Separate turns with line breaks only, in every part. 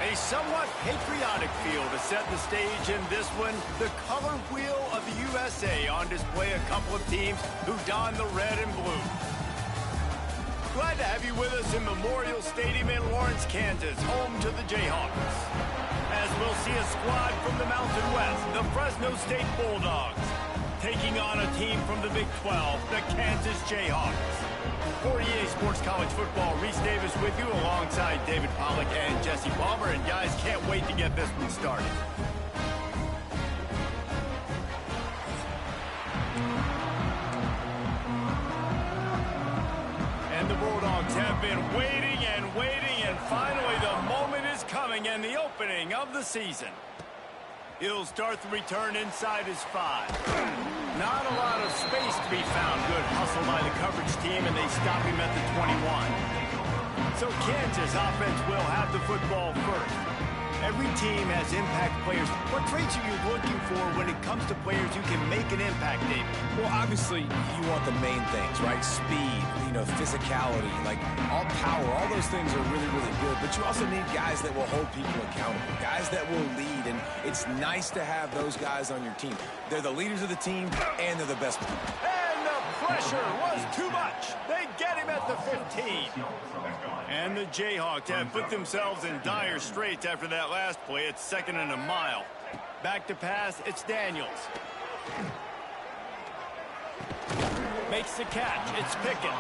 A somewhat patriotic feel to set the stage in this one. The color wheel of the USA on display. A couple of teams who don the red and blue. Glad to have you with us in Memorial Stadium in Lawrence, Kansas, home to the Jayhawks. As we'll see a squad from the Mountain West, the Fresno State Bulldogs, taking on a team from the Big 12, the Kansas Jayhawks. For EA Sports College Football, Reese Davis with you alongside David Pollack and Jesse Palmer. And guys, can't wait to get this one started. And the Bulldogs have been waiting and finally the moment is coming and the opening of the season. He'll start the return inside his 5. Not a lot of space to be found. Good hustle by the coverage team, and they stop him at the 21. So Kansas offense will have the football first. Every team has impact players. What traits are you looking for when it comes to players who can make an impact, David?
Well, obviously, you want the main things, right? Speed, physicality, like all power, all those things are really, really good. But you also need guys that will hold people accountable, guys that will lead. And it's nice to have those guys on your team. They're the leaders of the team, and they're the best.
And the pressure was too much. They get him at the 15. And the Jayhawks have put themselves in dire straits after that last play. It's 2nd and a mile. Back to pass, it's Daniels. Makes the catch, it's Pickett.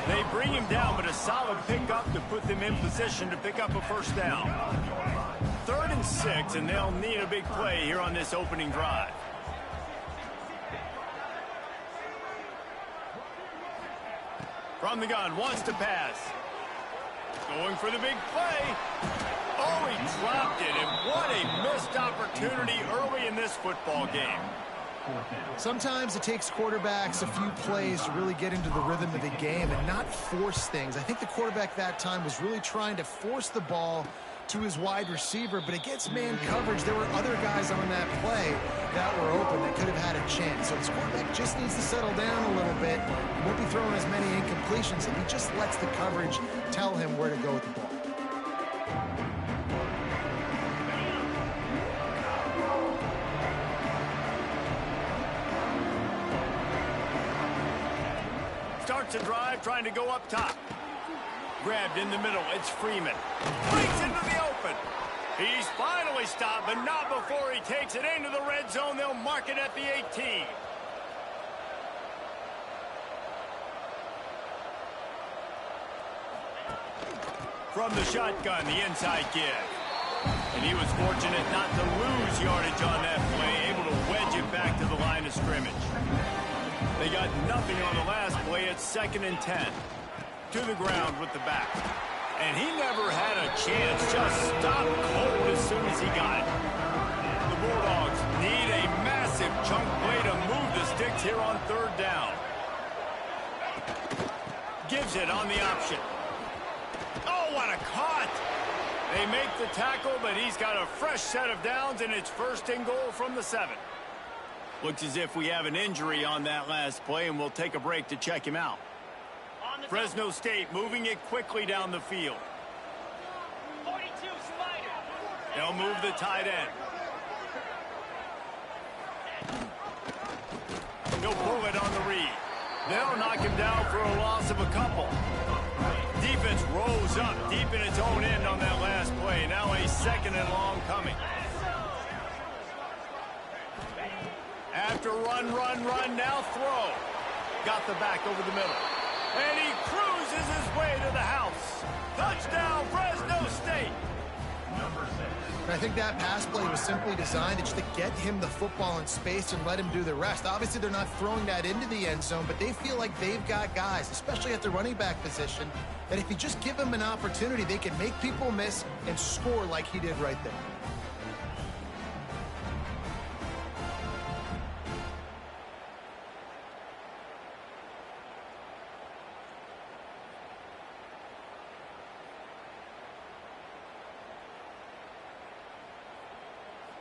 They bring him down, but a solid pickup to put them in position to pick up a first down. 3rd and 6, and they'll need a big play here on this opening drive. From the gun, wants to pass. Going for the big play. Oh, he dropped it, and what a missed opportunity early in this football game.
Sometimes it takes quarterbacks a few plays to really get into the rhythm of the game and not force things. I think the quarterback that time was really trying to force the ball to his wide receiver, but against man coverage, there were other guys on that play that were open that could have had a chance. So this quarterback just needs to settle down a little bit. He won't be throwing as many incompletions if he just lets the coverage tell him where to go with the ball.
Starts a drive, trying to go up top. Grabbed in the middle, it's Freeman. Breaks into the open. He's finally stopped, but not before he takes it into the red zone. They'll mark it at the 18. From the shotgun, the inside give. And he was fortunate not to lose yardage on that play, able to wedge it back to the line of scrimmage. They got nothing on the last play. It's 2nd and 10. To the ground with the back. And he never had a chance. Just stopped cold as soon as he got it. The Bulldogs need a massive chunk play to move the sticks here on 3rd down. Gives it on the option. Oh, what a cut! They make the tackle, but he's got a fresh set of downs, and it's 1st and goal from the 7. Looks as if we have an injury on that last play, and we'll take a break to check him out. Fresno State moving it quickly down the field.
42 slider.
They'll move the tight end. He'll pull it on the read. They'll knock him down for a loss of a couple. Defense rose up deep in its own end on that last play. Now a 2nd and long coming. After run, now throw. Got the back over the middle. And he cruises his way to the house. Touchdown, Fresno State.
I think that pass play was simply designed just to get him the football in space and let him do the rest. Obviously, they're not throwing that into the end zone, but they feel like they've got guys, especially at the running back position, that if you just give them an opportunity, they can make people miss and score like he did right there.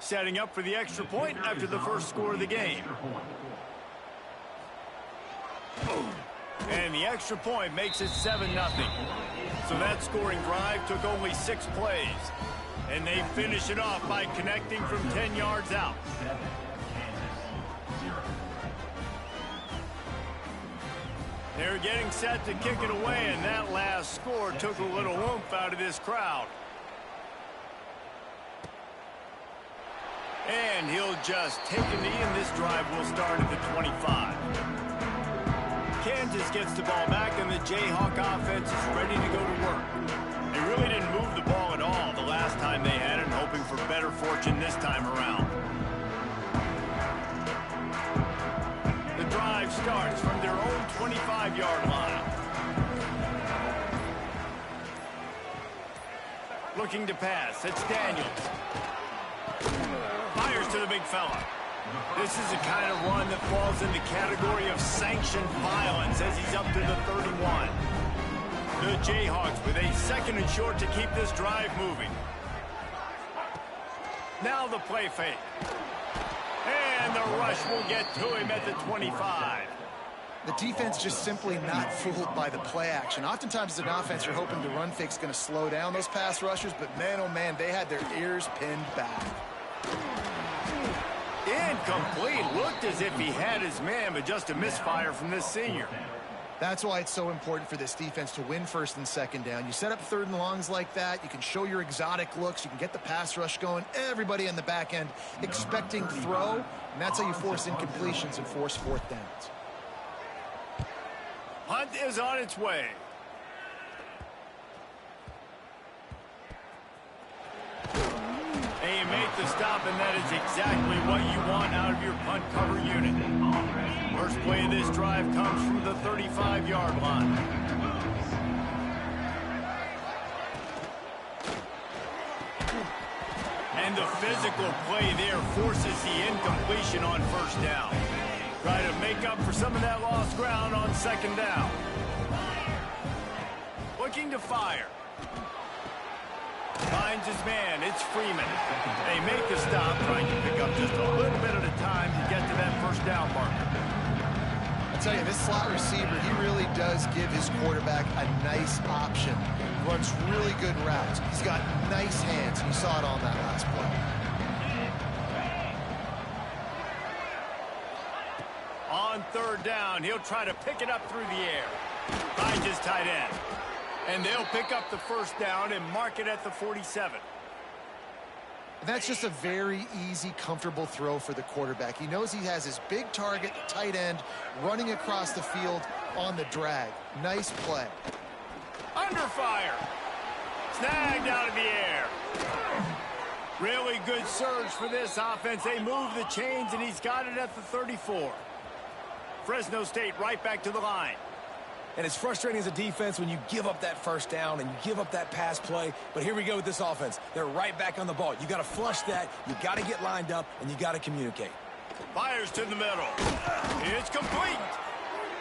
Setting up for the extra point after the first score of the game. And the extra point makes it 7-0. So that scoring drive took only 6 plays. And they finish it off by connecting from 10 yards out. They're getting set to kick it away, and that last score took a little oomph out of this crowd. And he'll just take a knee, and this drive will start at the 25. Kansas gets the ball back, and the Jayhawk offense is ready to go to work. They really didn't move the ball at all the last time they had it, hoping for better fortune this time around. The drive starts from their own 25-yard line. Looking to pass. It's Daniels. Fires to the big fella. This is the kind of run that falls in the category of sanctioned violence as he's up to the 31. The Jayhawks with a second and short to keep this drive moving. Now the play fake. And the rush will get to him at the 25.
The defense just simply not fooled by the play action. Oftentimes as an offense, you're hoping the run fake's going to slow down those pass rushers, but man, oh man, they had their ears pinned back.
Incomplete. Looked as if he had his man, but just a misfire from this senior.
That's why it's so important for this defense to win first and second down. You set up third and longs like that. You can show your exotic looks. You can get the pass rush going. Everybody in the back end expecting throw, and that's how you force incompletions and force fourth downs.
Hunt is on its way. And you make the stop, and that is exactly what you want out of your punt cover unit. First play of this drive comes from the 35-yard line. And the physical play there forces the incompletion on first down. Try to make up for some of that lost ground on second down. Looking to fire. Finds his man. It's Freeman. They make the stop, trying to pick up just a little bit at a time to get to that first down marker.
I tell you, this slot receiver, he really does give his quarterback a nice option. Runs really good routes. He's got nice hands. You saw it on that last play.
On third down, he'll try to pick it up through the air. Finds his tight end. And they'll pick up the first down and mark it at the 47.
That's just a very easy, comfortable throw for the quarterback. He knows he has his big target, the tight end, running across the field on the drag. Nice play.
Under fire. Snagged out of the air. Really good surge for this offense. They move the chains, and he's got it at the 34. Fresno State right back to the line.
And it's frustrating as a defense when you give up that first down and you give up that pass play. But here we go with this offense. They're right back on the ball. You got to flush that. You got to get lined up, and you got to communicate.
Fires to the middle. It's complete.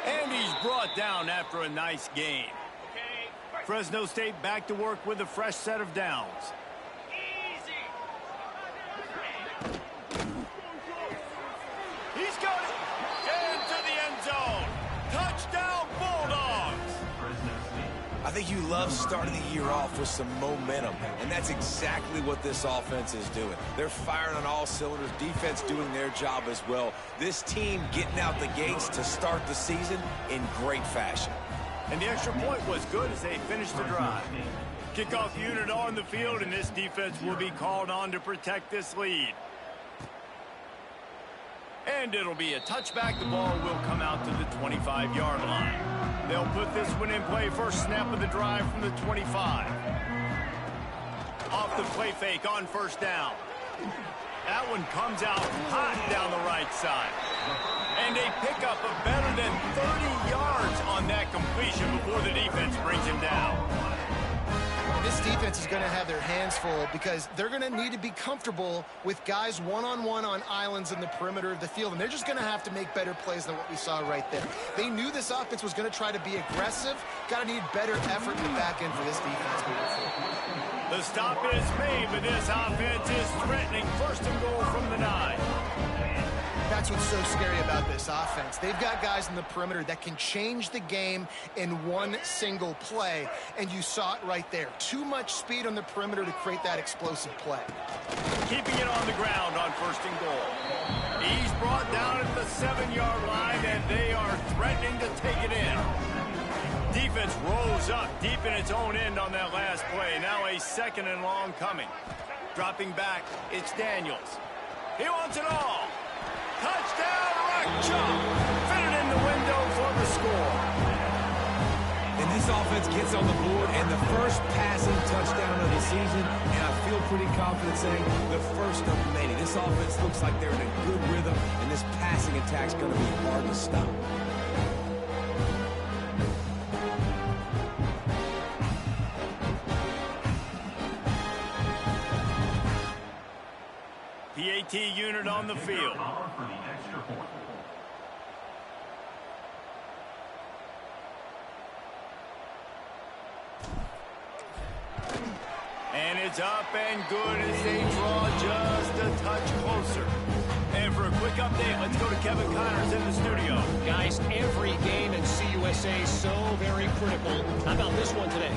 And he's brought down after a nice gain. Fresno State back to work with a fresh set of downs. He's got it. Into the end zone. Touchdown, Bulldogs.
I think you love starting the year off with some momentum, and that's exactly what this offense is doing. They're firing on all cylinders, defense doing their job as well. This team getting out the gates to start the season in great fashion.
And the extra point was good as they finished the drive. Kickoff unit on the field, and this defense will be called on to protect this lead. And it'll be a touchback. The ball will come out to the 25-yard line. They'll put this one in play. First snap of the drive from the 25. Off the play fake on first down. That one comes out hot down the right side. And a pickup of better than 30 yards on that completion before the defense brings him down.
This defense is going to have their hands full because they're going to need to be comfortable with guys one-on-one on islands in the perimeter of the field, and they're just going to have to make better plays than what we saw right there. They knew this offense was going to try to be aggressive. Got to need better effort in the back end for this defense moving forward.
The stop is made, but this offense is threatening first and goal from the 9.
That's what's so scary about this offense. They've got guys in the perimeter that can change the game in one single play, and you saw it right there. Too much speed on the perimeter to create that explosive play.
Keeping it on the ground on 1st and goal. He's brought down at the 7-yard line, and they are threatening to take it in. Defense rose up deep in its own end on that last play. Now a 2nd and long coming. Dropping back, it's Daniels. He wants it all. Touchdown, Rock Chop. Fitted in the window for the score.
And this offense gets on the board and the first passing touchdown of the season, and I feel pretty confident saying the first of many. This offense looks like they're in a good rhythm, and this passing attack's going to be hard to stop.
PAT unit on the field. And it's up and good as they draw just a touch closer. And for a quick update, let's go to Kevin Connors in the studio.
Guys, every game in CUSA is so very critical. How about this one today?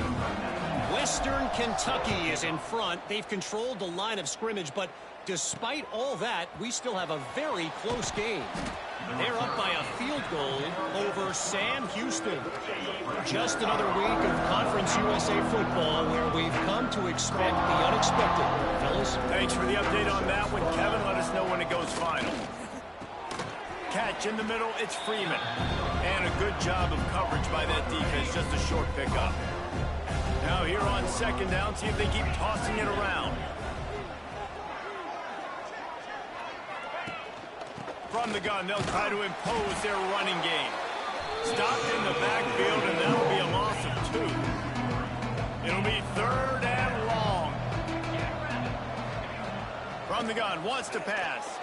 Western Kentucky is in front. They've controlled the line of scrimmage, but despite all that, we still have a very close game. They're up by a field goal over Sam Houston. Just another week of Conference USA football where we've come to expect the unexpected. Fellas?
Thanks for the update on that one, Kevin. Let us know when it goes final. Catch in the middle, it's Freeman. And a good job of coverage by that defense, just a short pickup. Now here on 2nd down, see if they keep tossing it around. From the gun, they'll try to impose their running game. Stopped in the backfield, and that'll be a loss of 2. It'll be 3rd and long. From the gun, wants to pass.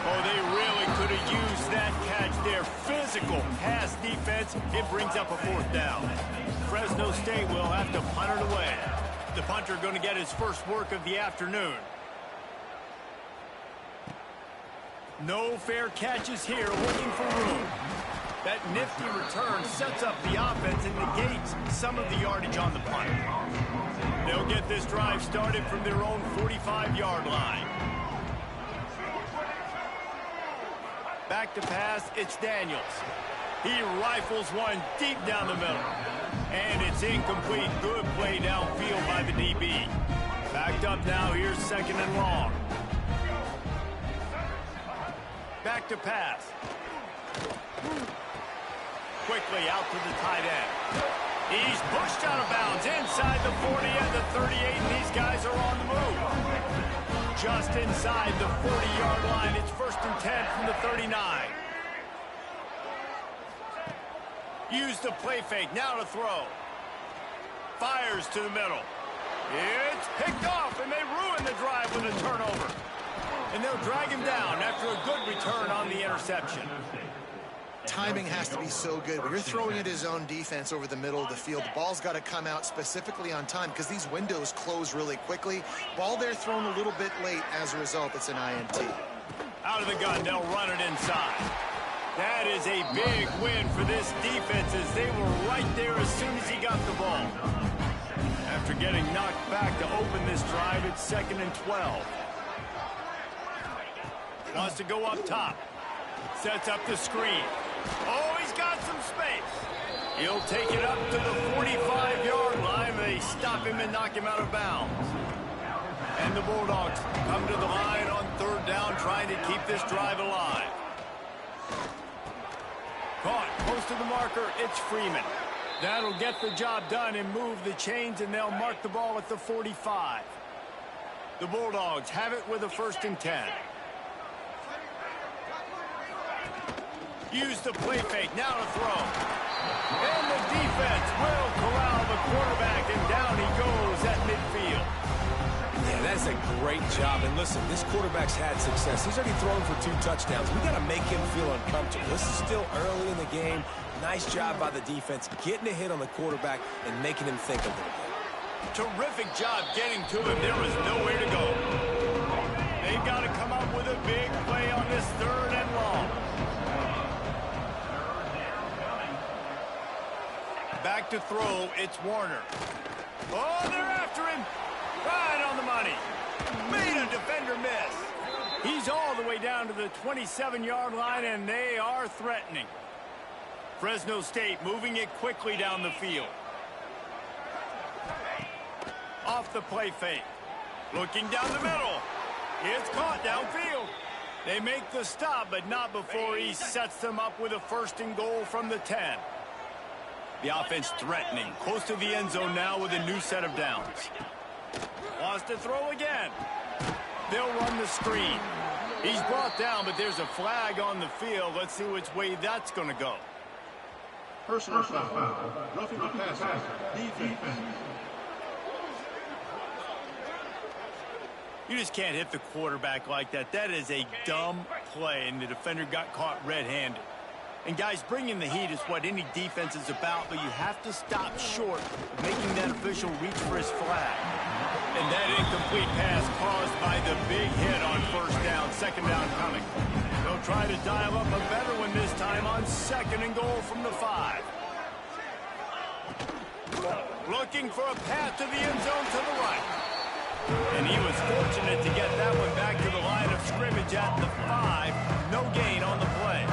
Oh, they really could have used that catch there. Physical pass defense. It brings up a 4th down. Fresno State will have to punt it away. The punter going to get his first work of the afternoon. No fair catches here, looking for room. That nifty return sets up the offense and negates some of the yardage on the punt. They'll get this drive started from their own 45-yard line. Back to pass, it's Daniels. He rifles one deep down the middle. And it's incomplete. Good play downfield by the DB. Backed up now, here's 2nd and long. Back to pass. Quickly out to the tight end. He's pushed out of bounds inside the 40 and the 38, and these guys are on the move. Just inside the 40-yard line. It's 1st and 10 from the 39. Use the play fake. Now to throw. Fires to the middle. It's picked off, and they ruin the drive with a turnover. And they'll drag him down after a good return on the interception.
Timing has to be so good. When you're throwing at his own defense over the middle of the field, the ball's got to come out specifically on time because these windows close really quickly. Ball there thrown a little bit late. As a result, it's an INT.
Out of the gun, they'll run it inside. That is a big win for this defense as they were right there as soon as he got the ball. After getting knocked back to open this drive, it's 2nd and 12. Wants to go up top. Sets up the screen. Oh, he's got some space. He'll take it up to the 45-yard line. They stop him and knock him out of bounds. And the Bulldogs come to the line on 3rd down, trying to keep this drive alive. Caught close to the marker. It's Freeman. That'll get the job done and move the chains, and they'll mark the ball at the 45. The Bulldogs have it with a 1st and 10. Use the play fake, now to throw. And the defense will corral the quarterback, and down he goes at midfield.
Yeah, that's a great job. And listen, this quarterback's had success. He's already thrown for 2 touchdowns. We got to make him feel uncomfortable. This is still early in the game. Nice job by the defense, getting a hit on the quarterback and making him think a little bit.
Terrific job getting to him. There was nowhere to go. They've got to come up with a big play on this pass, 3rd and long. Back to throw, it's Warner. Oh, they're after him. Right on the money. Made a defender miss. He's all the way down to the 27-yard line, and they are threatening. Fresno State moving it quickly down the field. Off the play fake. Looking down the middle. It's caught downfield. They make the stop, but not before he sets them up with a 1st and goal from the 10. The offense threatening. Close to the end zone now with a new set of downs. Wants to throw again. They'll run the screen. He's brought down, but there's a flag on the field. Let's see which way that's going to go.
Personal foul. Roughing the passer. Defense.
You just can't hit the quarterback like that. That is a dumb play, and the defender got caught red-handed. And, guys, bringing the heat is what any defense is about, but you have to stop short of making that official reach for his flag. And that incomplete pass caused by the big hit on 1st down, 2nd down coming. They'll try to dial up a better one this time on 2nd and goal from the 5. Looking for a path to the end zone to the right. And he was fortunate to get that one back to the line of scrimmage at the 5. No gain on the play.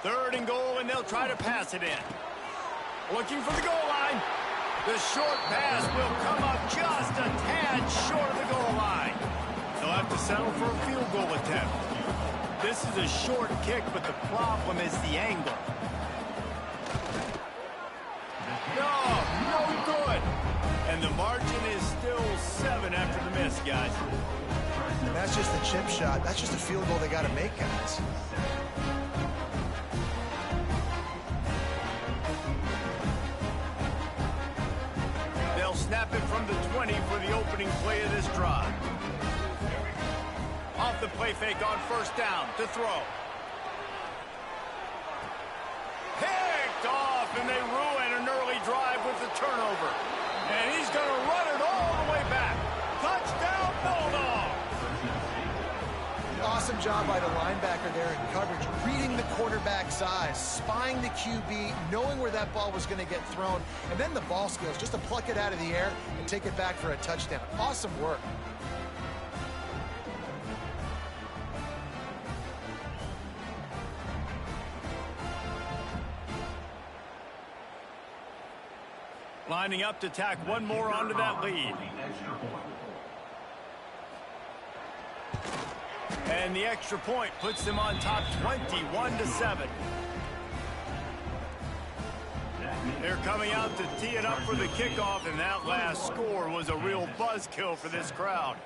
3rd and goal, and they'll try to pass it in. Looking for the goal line. The short pass will come up just a tad short of the goal line. They'll have to settle for a field goal attempt. This is a short kick, but the problem is the angle. No good. And the margin is still 7 after the miss, guys.
And that's just a chip shot. That's just a field goal they got to make, guys.
They'll snap it from the 20 for the opening play of this drive. Off the play fake on 1st down to throw. Picked off, and they ruin an early drive with the turnover. And he's going to run it all the way back. Touchdown, Bulldogs!
Awesome job by the linebacker there in coverage, reading the quarterback's eyes, spying the QB, knowing where that ball was going to get thrown, and then the ball skills, just to pluck it out of the air and take it back for a touchdown. Awesome work.
Lining up to tack one more onto that lead. And the extra point puts them on top 21-7. They're coming out to tee it up for the kickoff, and that last score was a real buzzkill for this crowd.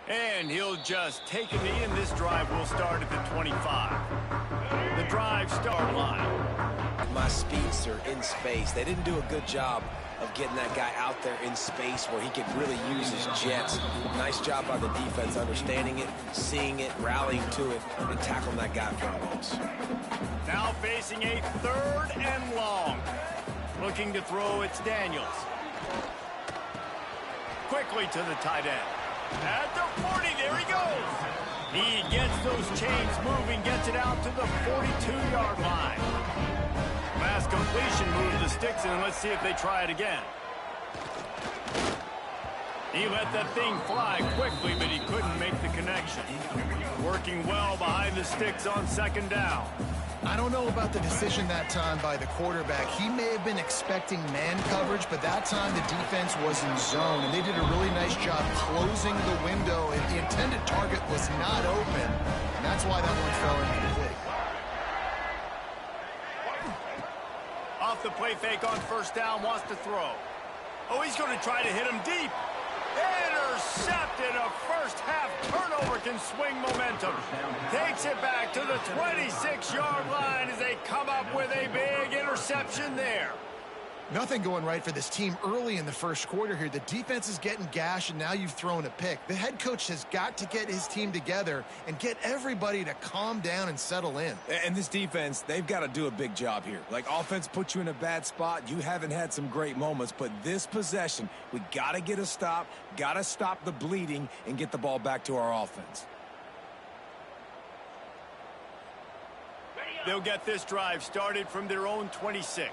And he'll just take a knee, and this drive will start at the 25. The drive start line.
My speedster in space. They didn't do a good job of getting that guy out there in space where he could really use his jets. Nice job by the defense understanding it, seeing it, rallying to it, and tackling that guy for a loss.
Now facing a 3rd and long. Looking to throw, it's Daniels. Quickly to the tight end. At the 40, there he goes. He gets those chains moving, gets it out to the 42-yard line. Last completion moved the sticks in, and let's see if they try it again. He let that thing fly quickly, but he couldn't make the connection. Working well behind the sticks on 2nd down.
I don't know about the decision that time by the quarterback. He may have been expecting man coverage, but that time the defense was in zone, and they did a really nice job closing the window. If the intended target was not open, and that's why that one fell incomplete.
Off the play fake on 1st down, wants to throw. Oh, he's going to try to hit him deep. Intercepted. A first-half turnover can swing momentum. Takes it back to the 26-yard line as they come up with a big interception there.
Nothing going right for this team early in the first quarter here. The defense is getting gashed, and now you've thrown a pick. The head coach has got to get his team together and get everybody to calm down and settle in.
And this defense, they've got to do a big job here. Like, offense put you in a bad spot. You haven't had some great moments, but this possession, we got to get a stop, got to stop the bleeding, and get the ball back to our offense.
They'll get this drive started from their own 26.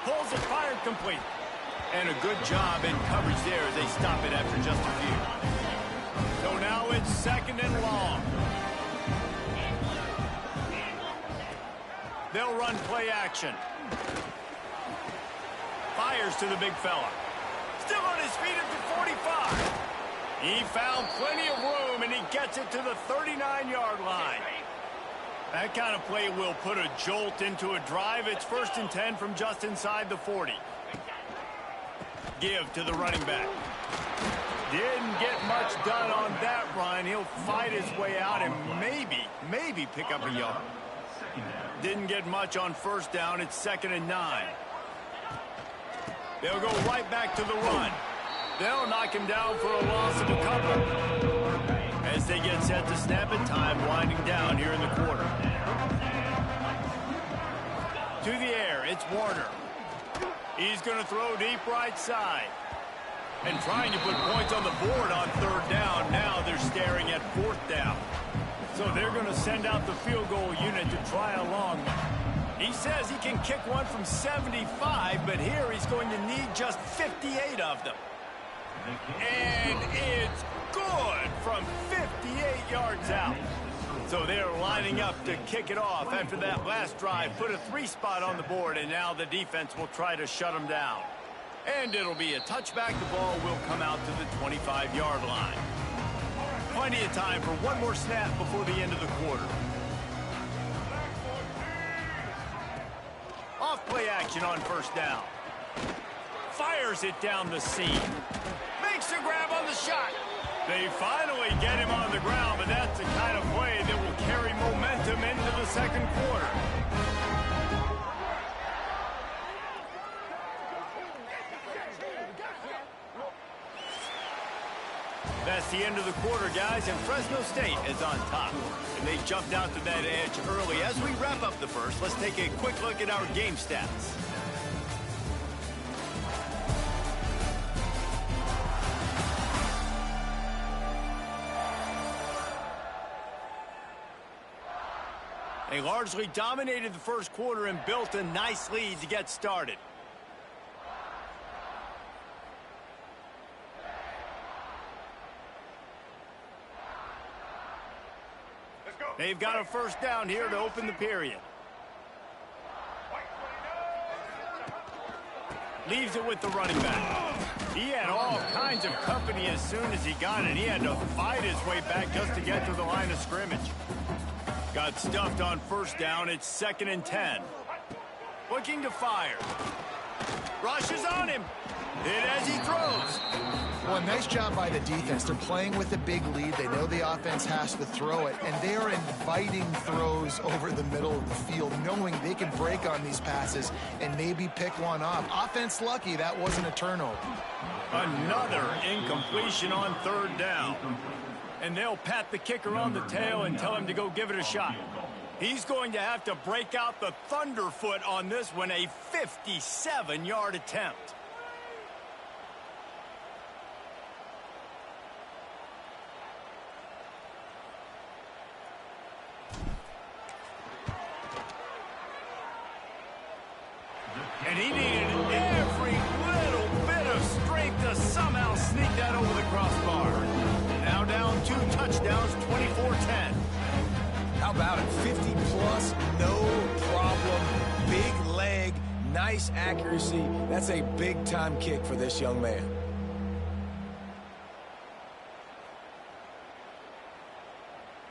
Pulls it, fired, complete. And a good job in coverage there as they stop it after just a few. So now it's second and long. They'll run play action. Fires to the big fella. Still on his feet at the 45. He found plenty of room, and he gets it to the 39-yard line. That kind of play will put a jolt into a drive. It's 1st and 10 from just inside the 40. Give to the running back. Didn't get much done on that run. He'll fight his way out and maybe pick up a yard. Didn't get much on first down. It's 2nd and 9. They'll go right back to the run. They'll knock him down for a loss of a couple. As they get set to snap it, time winding down here in the quarter. To the air, it's Warner. He's going to throw deep right side. And trying to put points on the board on 3rd down. Now they're staring at 4th down. So they're going to send out the field goal unit to try a long one. He says he can kick one from 75, but here he's going to need just 58 of them. And it's good from 58 yards out. So they're lining up to kick it off after that last drive. Put a 3 spot on the board, and now the defense will try to shut them down. And it'll be a touchback. The ball will come out to the 25-yard line. Plenty of time for one more snap before the end of the quarter. Off play action on 1st down. Fires it down the seam. Makes a grab on the shot. They finally get him on the ground, but that's the kind of play that will carry momentum into the 2nd quarter. That's the end of the quarter, guys, and Fresno State is on top. And they jumped out to that edge early. As we wrap up the first, let's take a quick look at our game stats. They largely dominated the first quarter and built a nice lead to get started. They've got a 1st down here to open the period. Leaves it with the running back. He had all kinds of company as soon as he got it. He had to fight his way back just to get to the line of scrimmage. Got stuffed on 1st down. It's 2nd and 10. Looking to fire. Rushes on him. Hit as he throws.
Well, nice job by the defense. They're playing with a big lead. They know the offense has to throw it, and they are inviting throws over the middle of the field, knowing they can break on these passes and maybe pick one off. Offense lucky that wasn't a turnover.
Another incompletion on 3rd down. And they'll pat the kicker on the tail and tell him to go give it a shot. He's going to have to break out the thunderfoot on this one, a 57-yard attempt. And he needed every little bit of strength to somehow sneak that over the crossbar. Now down 2 touchdowns, 24-10.
How about it? 50-plus, no problem. Big leg, nice accuracy. That's a big-time kick for this young man.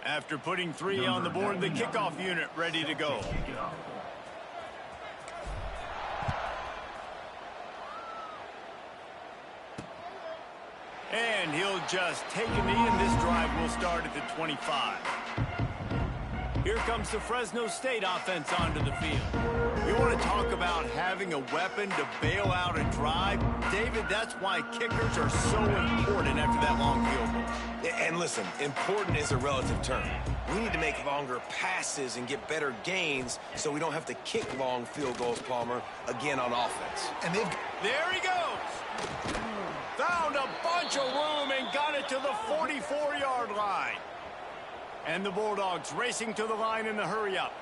After putting 3 on the board, the kickoff unit ready to go. And he'll just take a knee, and this drive will start at the 25. Here comes the Fresno State offense onto the field. You want to talk about having a weapon to bail out a drive? David, that's why kickers are so important after that long field goal.
And listen, important is a relative term. We need to make longer passes and get better gains so we don't have to kick long field goals, Palmer, again on offense.
And they've...
There he goes. Found a bunch of room and got it to the 44-yard line. And the Bulldogs racing to the line in the hurry-up.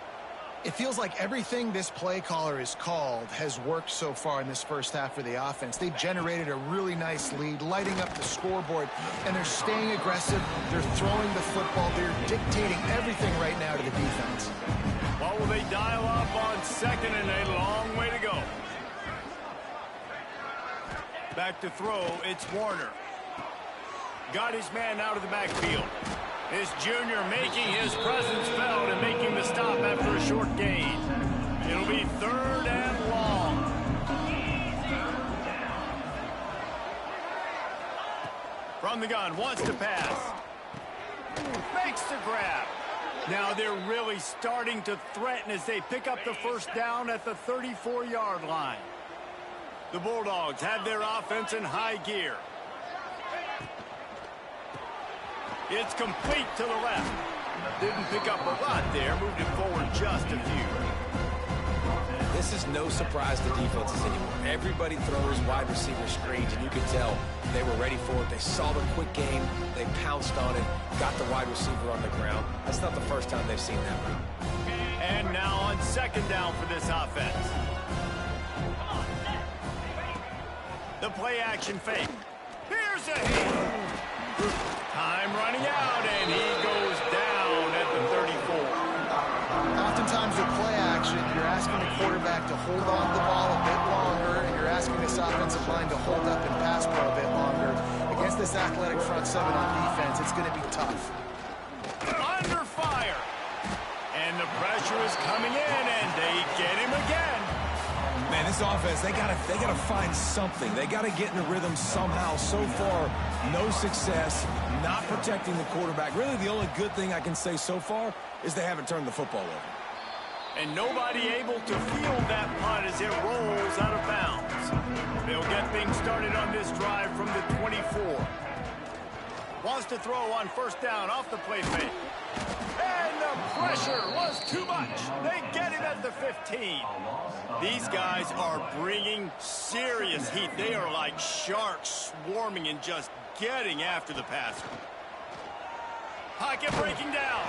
It feels like everything this play caller has called has worked so far in this first half of the offense. They've generated a really nice lead, lighting up the scoreboard, and they're staying aggressive. They're throwing the football. They're dictating everything right now to the defense.
Well, will they dial up on second and a long way to go? Back to throw, it's Warner. Got his man out of the backfield. This junior making his presence felt and making the stop after a short gain. It'll be 3rd and long. From the gun, wants to pass. Makes the grab. Now they're really starting to threaten as they pick up the first down at the 34-yard line. The Bulldogs have their offense in high gear. It's complete to the left. Didn't pick up a lot there. Moved it forward just a few.
This is no surprise to defenses anymore. Everybody throws wide receiver screens, and you can tell they were ready for it. They saw the quick game. They pounced on it, got the wide receiver on the ground. That's not the first time they've seen that route.
And now on second down for this offense. The play action fake. Here's a hit. Time running out, and he goes down at the 34.
Oftentimes with play action, you're asking the quarterback to hold on to the ball a bit longer, and you're asking this offensive line to hold up and pass pro a bit longer. Against this athletic front seven on defense, it's going to be tough.
Under fire. And the pressure is coming in, and they get him again.
Man, this offense, they gotta find something. They gotta get in a rhythm somehow. So far, no success, not protecting the quarterback. Really, the only good thing I can say so far is they haven't turned the football over.
And nobody able to field that punt as it rolls out of bounds. They'll get things started on this drive from the 24. Wants to throw on first down off the play fake. And the pressure was too much. They get him at the 15. These guys are bringing serious heat. They are like sharks swarming and just getting after the passer. Pocket breaking down.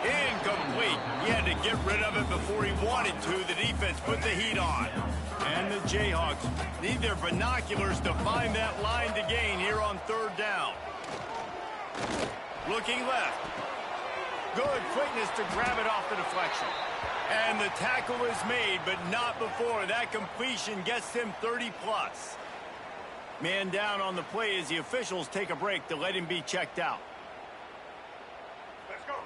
Incomplete. He had to get rid of it before he wanted to. The defense put the heat on. And the Jayhawks need their binoculars to find that line to gain here on third down. Looking left. Good quickness to grab it off the deflection. And the tackle is made, but not before. That completion gets him 30-plus. Man down on the play as the officials take a break to let him be checked out.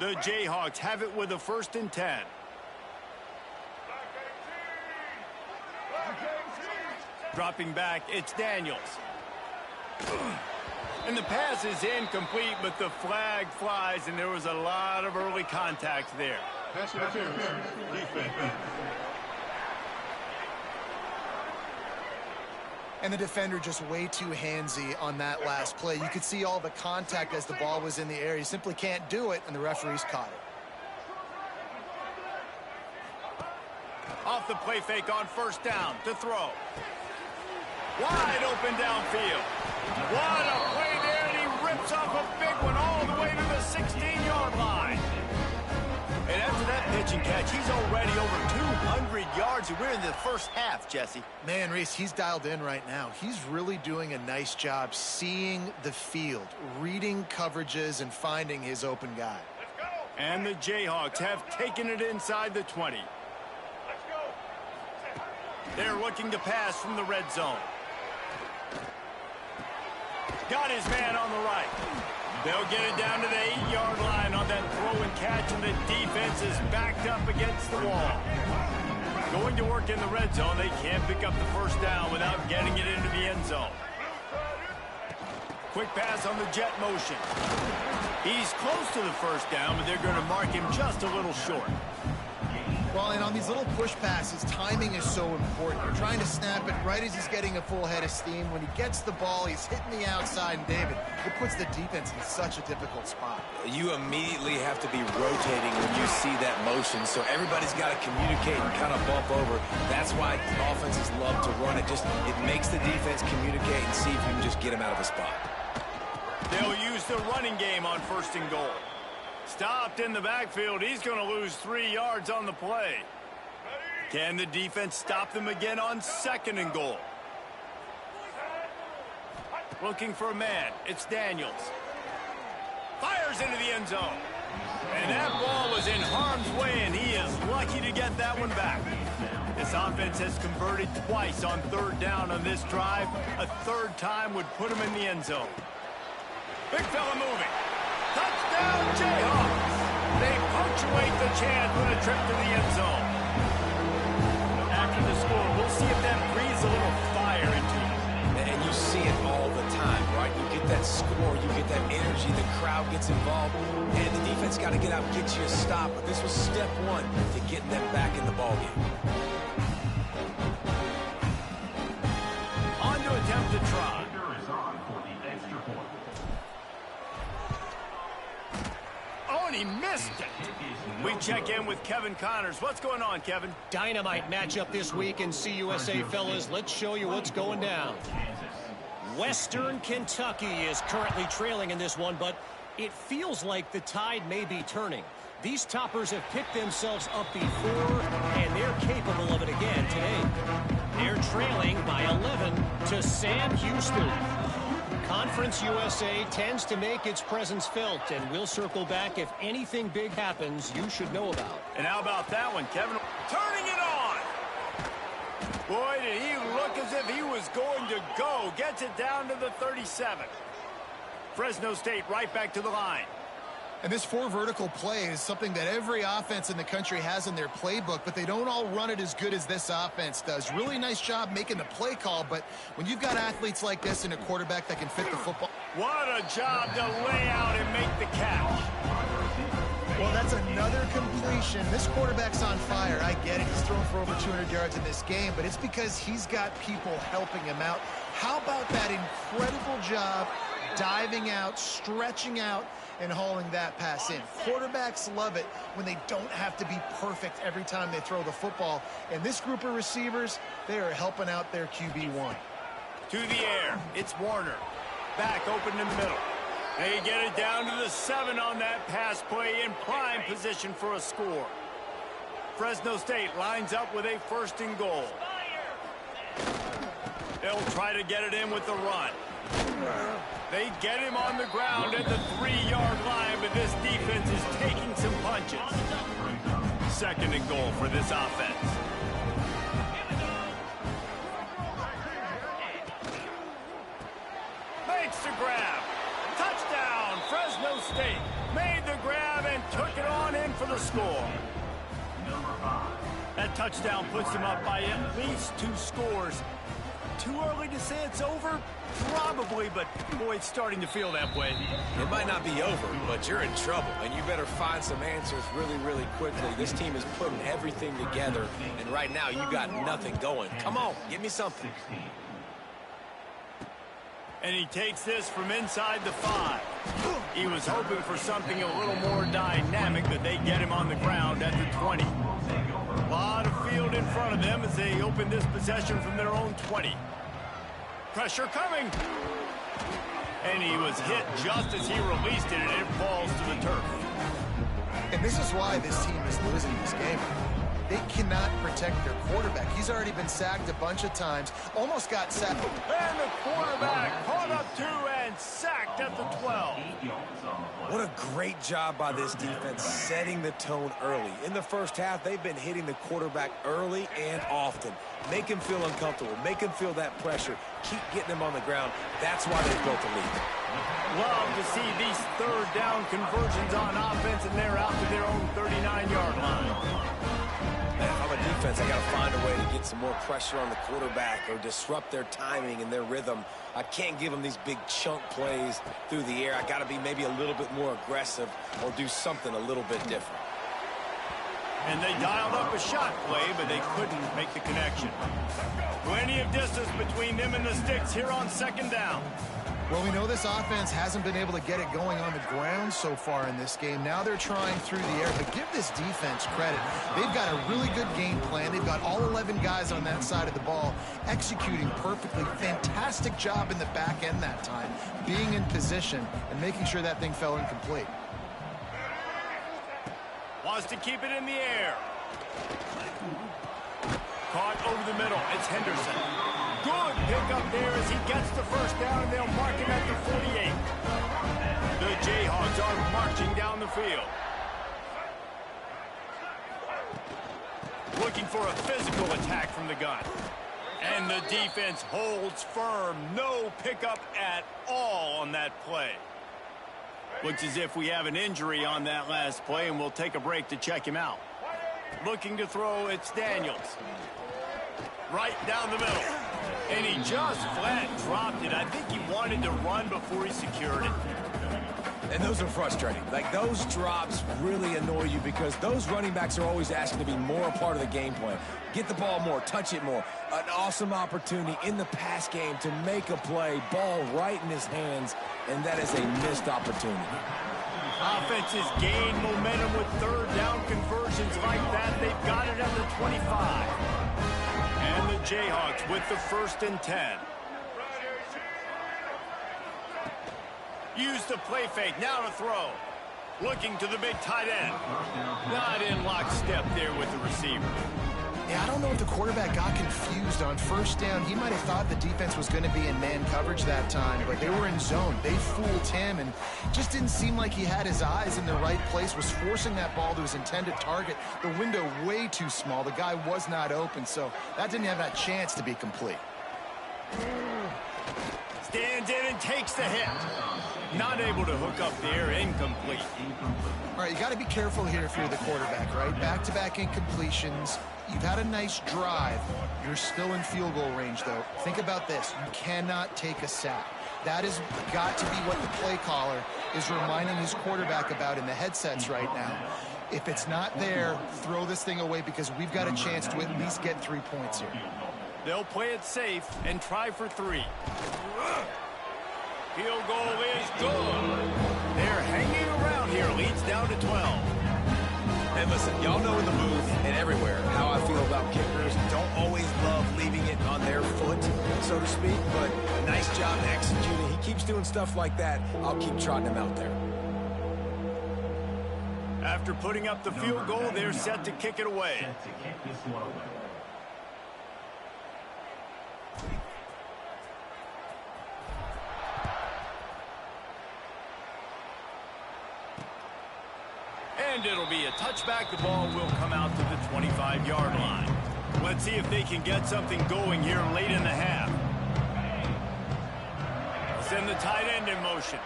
The Jayhawks have it with a 1st and 10. Dropping back, it's Daniels. And the pass is incomplete, but the flag flies, and there was a lot of early contact there.
Pass interference. Defense.
And the defender just way too handsy on that last play. You could see all the contact as the ball was in the air. He simply can't do it, and the referees caught it.
Off the play fake on first down to throw. Wide open downfield. What a play there, and he rips off a big one all the way to the 16-yard line. And after that pitch and catch, he's already over 200 yards, and we're in the first half, Jesse.
Man, Reese, he's dialed in right now. He's really doing a nice job seeing the field, reading coverages, and finding his open guy.
And the Jayhawks have taken it inside the 20. They're looking to pass from the red zone. Got his man on the right. They'll get it down to the 8-yard line on that throw and catch, and the defense is backed up against the wall. Going to work in the red zone. They can't pick up the first down without getting it into the end zone. Quick pass on the jet motion. He's close to the first down, but they're going to mark him just a little short.
Well, and on these little push passes, timing is so important. You're trying to snap it right as he's getting a full head of steam. When he gets the ball, he's hitting the outside, and David, it puts the defense in such a difficult spot.
You immediately have to be rotating when you see that motion, so everybody's got to communicate and kind of bump over. That's why offenses love to run it. It makes the defense communicate and see if you can just get him out of a spot.
They'll use the running game on 1st and goal. Stopped in the backfield. He's going to lose 3 yards on the play. Can the defense stop them again on 2nd and goal? Looking for a man. It's Daniels. Fires into the end zone. And that ball was in harm's way, and he is lucky to get that one back. This offense has converted twice on 3rd down on this drive. A 3rd time would put him in the end zone. Big fella moving. Touchdown, Jayhawks! They punctuate the chance with a trip to the end zone. After the score, we'll see if that breathes a little fire into you.
And you see it all the time, right? You get that score, you get that energy, the crowd gets involved, and the defense got to get out and get you a stop. But this was step 1 to getting them back in the ballgame.
On to attempt to try. Oh, and he missed it. We check in with Kevin Connors. What's going on, Kevin?
Dynamite matchup this week in CUSA, fellas. Let's show you what's going down. Western Kentucky is currently trailing in this one, but it feels like the tide may be turning. These toppers have picked themselves up before, and they're capable of it again today. They're trailing by 11 to Sam Houston. Conference USA tends to make its presence felt, and we'll circle back if anything big happens you should know about.
And how about that one, Kevin? Turning it on! Boy, did he look as if he was going to go. Gets it down to the 37. Fresno State right back to the line.
And this 4 vertical play is something that every offense in the country has in their playbook, but they don't all run it as good as this offense does. Really nice job making the play call, but when you've got athletes like this and a quarterback that can fit the football.
What a job to lay out and make the catch.
Well, that's another completion. This quarterback's on fire. I get it. He's thrown for over 200 yards in this game, but it's because he's got people helping him out. How about that incredible job diving out, stretching out, and hauling that pass in? Quarterbacks love it when they don't have to be perfect every time they throw the football. And this group of receivers, they are helping out their QB1.
To the air. It's Warner. Back open in the middle. They get it down to the 7 on that pass play in prime position for a score. Fresno State lines up with a 1st and goal. They'll try to get it in with the run. They get him on the ground at the 3-yard line, but this defense is taking some punches. 2nd and goal for this offense. Makes the grab. Touchdown, Fresno State. Made the grab and took it on in for the score. That touchdown puts them up by at least 2 scores. Too early to say it's over? Probably, but boy, it's starting to feel that way.
It might not be over, but you're in trouble, and you better find some answers really, really quickly. This team is putting everything together, and right now you got nothing going. Come on, give me something.
And he takes this from inside the 5. He was hoping for something a little more dynamic, but they get him on the ground at the 20. A lot of field in front of them as they open this possession from their own 20. Pressure coming. And he was hit just as he released it, and it falls to the turf.
And this is why this team is losing this game. They cannot protect their quarterback. He's already been sacked a bunch of times. Almost got sacked.
And the quarterback caught up to and sacked at the 12.
What a great job by this defense setting the tone early. In the first half, they've been hitting the quarterback early and often. Make him feel uncomfortable. Make him feel that pressure. Keep getting him on the ground. That's why they've built the lead.
Love to see these 3rd down conversions on offense, and they're out to their own 39-yard line.
If I'm a defense, I got to find a way to get some more pressure on the quarterback or disrupt their timing and their rhythm. I can't give them these big chunk plays through the air. I got to be maybe a little bit more aggressive or do something a little bit different.
And they dialed up a shot play, but they couldn't make the connection. Plenty of distance between them and the sticks here on second down.
Well, we know this offense hasn't been able to get it going on the ground so far in this game. Now they're trying through the air, but give this defense credit. They've got a really good game plan. They've got all 11 guys on that side of the ball executing perfectly. Fantastic job in the back end that time, being in position and making sure that thing fell incomplete.
Wants to keep it in the air. Caught over the middle. It's Henderson. Good pickup there as he gets the first down, and they'll mark him at the 48. The Jayhawks are marching down the field. Looking for a physical attack from the gun. And the defense holds firm. No pickup at all on that play. Looks as if we have an injury on that last play, and we'll take a break to check him out. Looking to throw, it's Daniels. Right down the middle. And he just flat dropped it. I think he wanted to run before he secured it.
And those are frustrating. Like, those drops really annoy you because those running backs are always asking to be more a part of the game plan. Get the ball more, touch it more. An awesome opportunity in the pass game to make a play, ball right in his hands, and that is a missed opportunity.
Offenses gain momentum with third down conversions like that. They've got it at the 25. And the Jayhawks with the 1st and 10. Use the play fake, now to throw. Looking to the big tight end. Not in lockstep there with the receiver.
Yeah, I don't know if the quarterback got confused on first down. He might have thought the defense was going to be in man coverage that time, but they were in zone. They fooled him and just didn't seem like he had his eyes in the right place, was forcing that ball to his intended target. The window way too small. The guy was not open, so that didn't have that chance to be complete.
Stands in and takes the hit. Not able to hook up there, incomplete.
All right, you got to be careful here if you're the quarterback, right? Back-to-back incompletions. You've had a nice drive. You're still in field goal range, though. Think about this. You cannot take a sack. That has got to be what the play caller is reminding his quarterback about in the headsets right now. If it's not there, throw this thing away because we've got a chance to at least get 3 points here.
They'll play it safe and try for 3. Field goal is good. They're hanging around here. Leads down to 12.
And listen, y'all know in the booth and everywhere how I feel about kickers. Don't always love leaving it on their foot, so to speak, but nice job executing. He keeps doing stuff like that. I'll keep trotting him out there.
After putting up the field goal, they're set to kick it away. And it'll be a touchback. The ball will come out to the 25-yard line. Let's see if they can get something going here late in the half. Send the tight end in motion.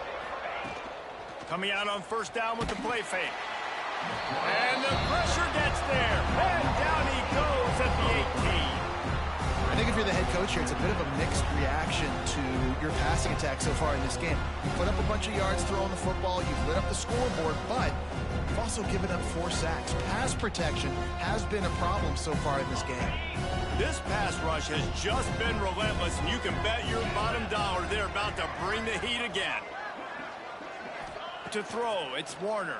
Coming out on first down with the play fake. And the pressure gets there. And down he goes at the 18.
I think if you're the head coach here, it's a bit of a mixed reaction to your passing attack so far in this game. You put up a bunch of yards throwing the football, you've lit up the scoreboard, but you've also given up 4 sacks. Pass protection has been a problem so far in this game.
This pass rush has just been relentless, and you can bet your bottom dollar they're about to bring the heat again. To throw, it's Warner.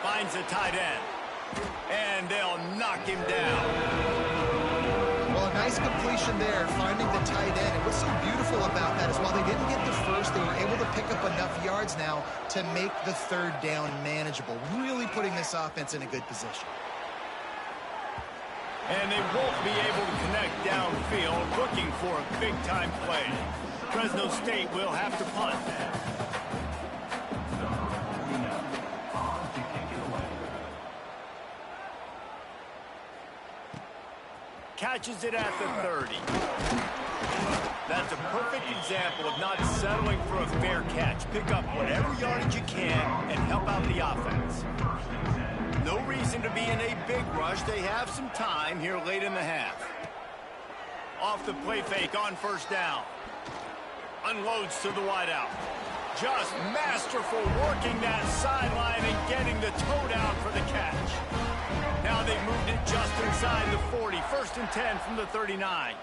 Finds the tight end. And they'll knock him down.
Well, a nice completion there, finding the tight end. And what's so beautiful about that is while they didn't get the first, they were able to pick up enough yards now to make the third down manageable, really putting this offense in a good position.
And they won't be able to connect downfield, looking for a big-time play. Fresno State will have to punt. Catches it at the 30. That's a perfect example of not settling for a fair catch. Pick up whatever yardage you can and help out the offense. No reason to be in a big rush. They have some time here late in the half. Off the play fake on first down. Unloads to the wideout. Just masterful working that sideline and getting the toe down for the catch. Now they've moved it just inside the 40. 1st and 10 from the 39.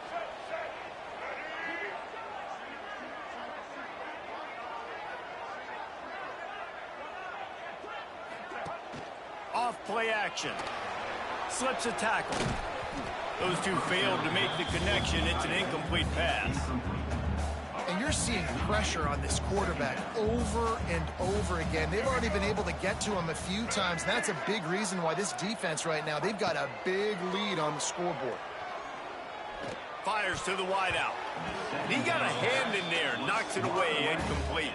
Off play action. Slips a tackle. Those two failed to make the connection. It's an incomplete pass.
And you're seeing pressure on this quarterback over and over again. They've already been able to get to him a few times. That's a big reason why this defense right now, they've got a big lead on the scoreboard.
Fires to the wideout. He got a hand in there, knocks it away, incomplete.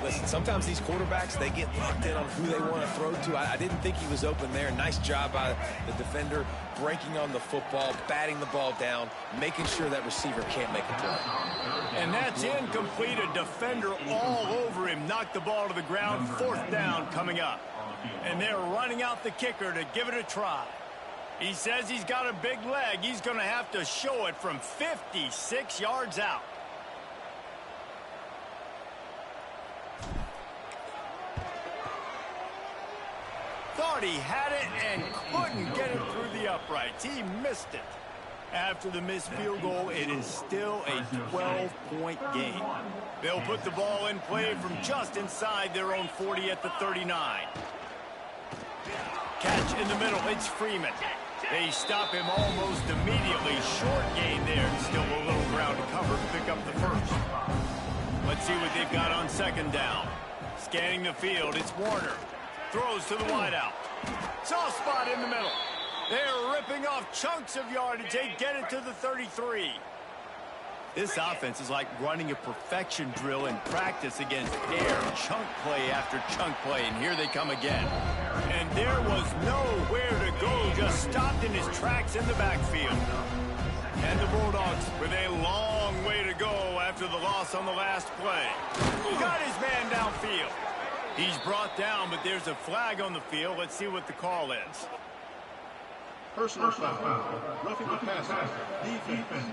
Listen, sometimes these quarterbacks, they get locked in on who they want to throw to. I didn't think he was open there. Nice job by the defender, breaking on the football, batting the ball down, making sure that receiver can't make a play.
And that's incomplete. A defender all over him. Knocked the ball to the ground. 4th down coming up. And they're running out the kicker to give it a try. He says he's got a big leg. He's going to have to show it from 56 yards out. Thought he had it and couldn't get it through the uprights. He missed it. After the missed field goal, it is still a 12-point game. They'll put the ball in play from just inside their own 40 at the 39. Catch in the middle. It's Freeman. They stop him almost immediately. Short gain there. Still a little ground to cover to pick up the first. Let's see what they've got on 2nd down. Scanning the field. It's Warner. Throws to the wideout. Soft spot in the middle. They're ripping off chunks of yardage. They get it to the 33. This offense is like running a perfection drill in practice against air. Chunk play after chunk play, and here they come again. And there was nowhere to go. Just stopped in his tracks in the backfield. And the Bulldogs with a long way to go after the loss on the last play. Got his man downfield. He's brought down, but there's a flag on the field. Let's see what the call is.
Personal foul. Roughing the passer. Defense.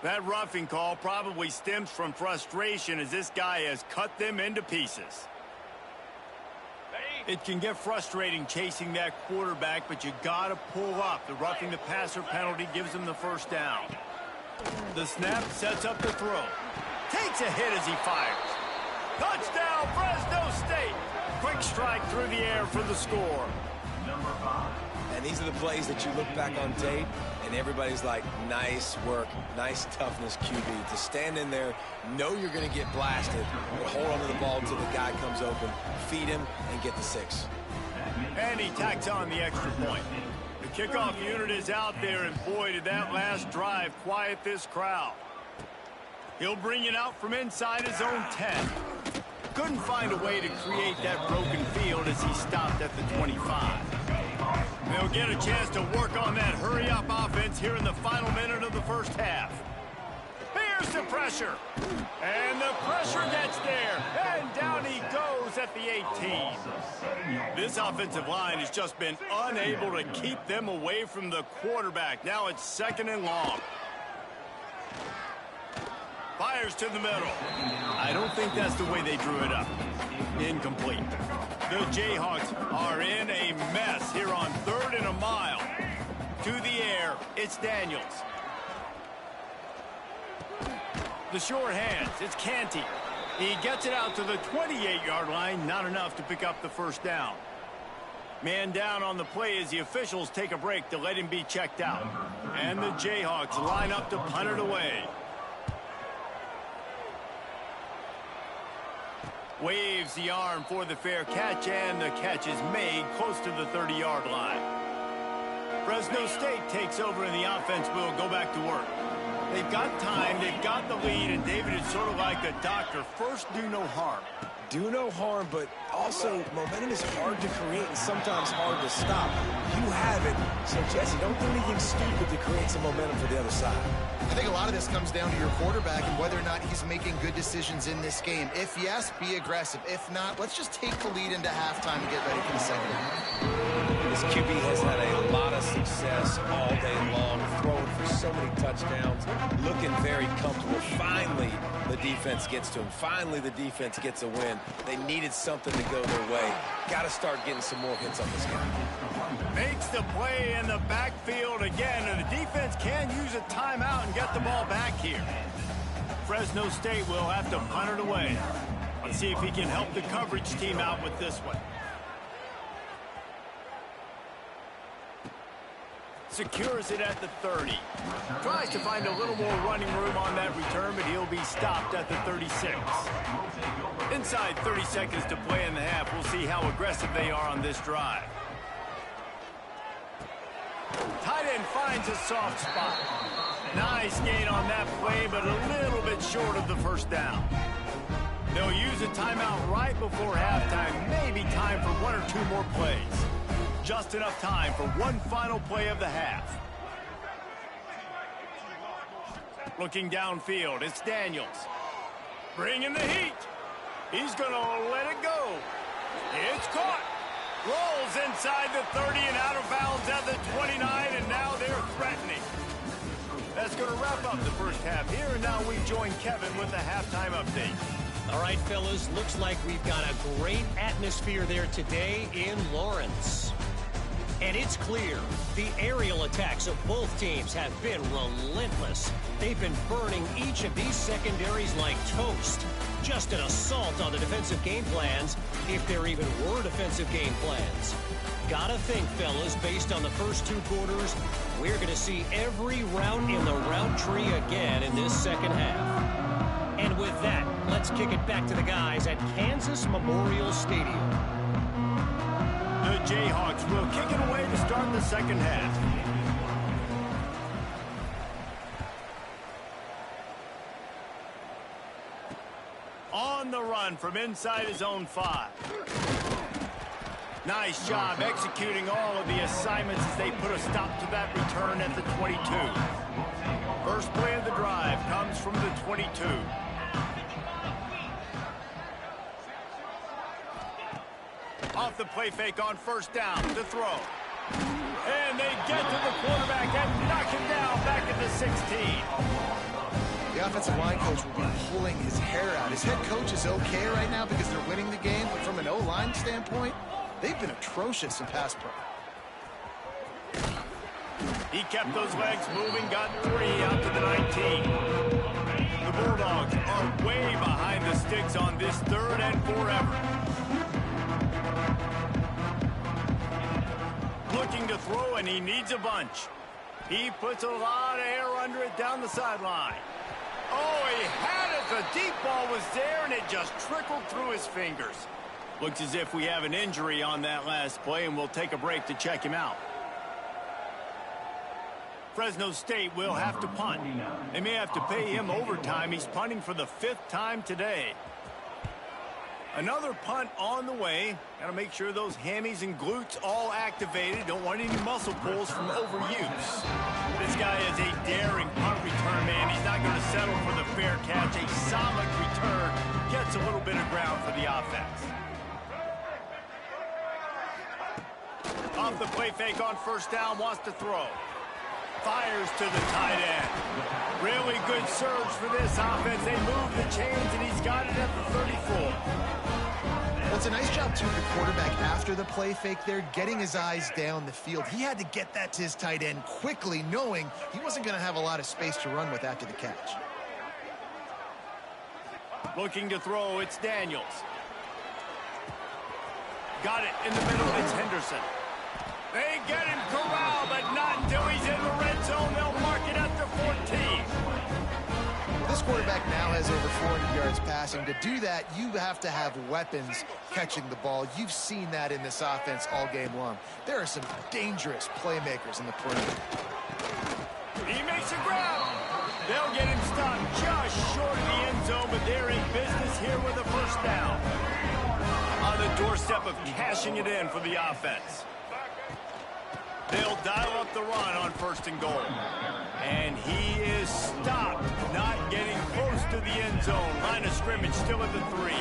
That roughing call probably stems from frustration as this guy has cut them into pieces. It can get frustrating chasing that quarterback, but you got to pull up. The roughing the passer penalty gives them the 1st down. The snap sets up the throw. Takes a hit as he fires. Touchdown, Fresno State. Quick strike through the air for the score.
And these are the plays that you look back on tape, and everybody's like, nice work, nice toughness, QB. To stand in there, know you're going to get blasted, but hold on to the ball until the guy comes open, feed him, and get the 6.
And he tacks on the extra point. The kickoff unit is out there, and boy, did that last drive quiet this crowd. He'll bring it out from inside his own 10. Couldn't find a way to create that broken field as he stopped at the 25. They'll get a chance to work on that hurry-up offense here in the final minute of the 1st half. Here's the pressure. And the pressure gets there. And down he goes at the 18. This offensive line has just been unable to keep them away from the quarterback. Now it's 2nd and long. Fires to the middle. I don't think that's the way they drew it up. Incomplete. The Jayhawks are in a mess here on 3rd and a mile. To the air, it's Daniels. The short hands, it's Canty. He gets it out to the 28-yard line, not enough to pick up the 1st down. Man down on the play as the officials take a break to let him be checked out. And the Jayhawks line up to punt it away. Waves the arm for the fair catch, and the catch is made close to the 30-yard line. Fresno State takes over, and the offense will go back to work. They've got time, they've got the lead, and David is sort of like a doctor. First, do no harm.
do no harm, but also momentum is hard to create and sometimes hard to stop. You have it, so Jesse, don't do anything stupid to create some momentum for the other side.
I think a lot of this comes down to your quarterback and whether or not he's making good decisions in this game. If yes, be aggressive. If not, let's just take the lead into halftime and get ready for the second half.
This QB has had a lot of success all day long, throwing for so many touchdowns, looking very comfortable. Finally, the defense gets to him. Finally, the defense gets a win. They needed something to go their way. Got to start getting some more hits on this guy.
Makes the play in the backfield again, and the defense can use a timeout and get the ball back here. Fresno State will have to punt it away. Let's see if he can help the coverage team out with this one. Secures it at the 30. Tries to find a little more running room on that return, but he'll be stopped at the 36. Inside 30 seconds to play in the half. We'll see how aggressive they are on this drive. Tight end finds a soft spot. Nice gain on that play, but a little bit short of the first down. They'll use a timeout right before halftime. Maybe time for one or two more plays. Just enough time for one final play of the half. Looking downfield, it's Daniels. Bringing the heat. He's going to let it go. It's caught. Rolls inside the 30 and out of bounds at the 29, and now they're threatening. That's going to wrap up the first half here, and now we join Kevin with the halftime update.
All right, fellas, looks like we've got a great atmosphere there today in Lawrence. And it's clear the aerial attacks of both teams have been relentless. They've been burning each of these secondaries like toast. Just an assault on the defensive game plans, if there even were defensive game plans. Gotta think, fellas, based on the first two quarters, we're going to see every route in the route tree again in this second half. And with that, let's kick it back to the guys at Kansas Memorial Stadium.
The Jayhawks will kick it away to start the second half. On the run from inside his own 5. Nice job executing all of the assignments as they put a stop to that return at the 22. First play of the drive comes from the 22. Off the play fake on first down to throw. And they get to the quarterback and knock him down back at the 16.
The offensive line coach will be pulling his hair out. His head coach is okay right now because they're winning the game, but from an O-line standpoint, they've been atrocious in pass pro.
He kept those legs moving, got 3 out to the 19. The Bulldogs are way behind the sticks on this third and forever. Looking to throw, and he needs a bunch. He puts a lot of air under it down the sideline. Oh, he had it. The deep ball was there, and it just trickled through his fingers. Looks as if we have an injury on that last play, and we'll take a break to check him out. Fresno State will have to punt. They may have to pay him overtime. He's punting for the 5th time today. Another punt on the way. Got to make sure those hammies and glutes all activated. Don't want any muscle pulls from overuse. This guy is a daring punt return man. He's not going to settle for the fair catch. A solid return. Gets a little bit of ground for the offense. Off the play fake on first down. Wants to throw. Fires to the tight end. Really good surge for this offense. They move the chains, and he's got it at the 34.
Well, it's a nice job, too, of the quarterback after the play fake there, getting his eyes down the field. He had to get that to his tight end quickly, knowing he wasn't going to have a lot of space to run with after the catch.
Looking to throw, it's Daniels. Got it in the middle, it's Henderson. They get him corralled, but not until he's in the red zone. They'll mark it at the 14.
This quarterback now has over 400 yards passing. To do that, you have to have weapons catching the ball. You've seen that in this offense all game long. There are some dangerous playmakers in the perimeter.
He makes a grab. They'll get him stopped just short of the end zone, but they're in business here with a first down. On the doorstep of cashing it in for the offense. They'll dial up the run on 1st and goal. And he is stopped, not getting close to the end zone. Line of scrimmage still at the 3.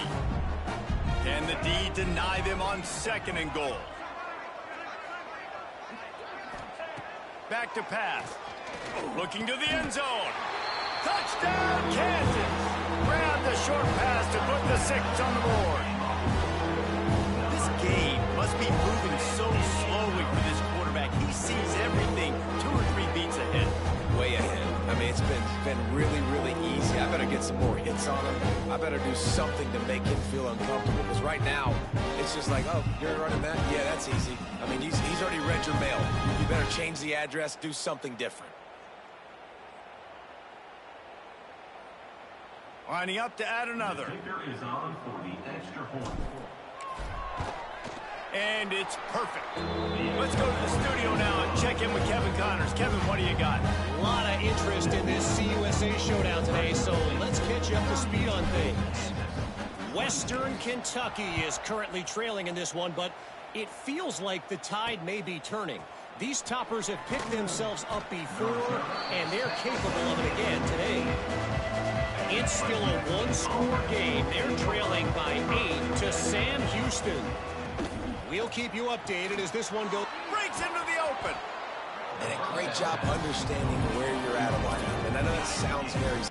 Can the D deny them on 2nd and goal? Back to pass. Looking to the end zone. Touchdown, Kansas! Grab the short pass to put the 6 on the board. This game must be moving so slowly for this quarterback. He sees everything 2 or 3 beats ahead.
Way ahead. I mean, it's been really, really easy. I better get some more hits on him. I better do something to make him feel uncomfortable. Because right now, it's just like, oh, you're running that? Yeah, that's easy. I mean, he's already read your mail. You better change the address, do something different.
Lining up to add another. And it's perfect. Let's go to the studio now and check in with Kevin Connors. Kevin, what do you got?
A lot of interest in this CUSA showdown today, so let's catch you up to speed on things. Western Kentucky is currently trailing in this one, but it feels like the tide may be turning. These toppers have picked themselves up before, and they're capable of it again today. It's still a one-score game. They're trailing by 8 to Sam Houston. We'll keep you updated as this one goes.
Breaks into the open.
And a great job understanding where you're at a lineup. And I know that sounds very...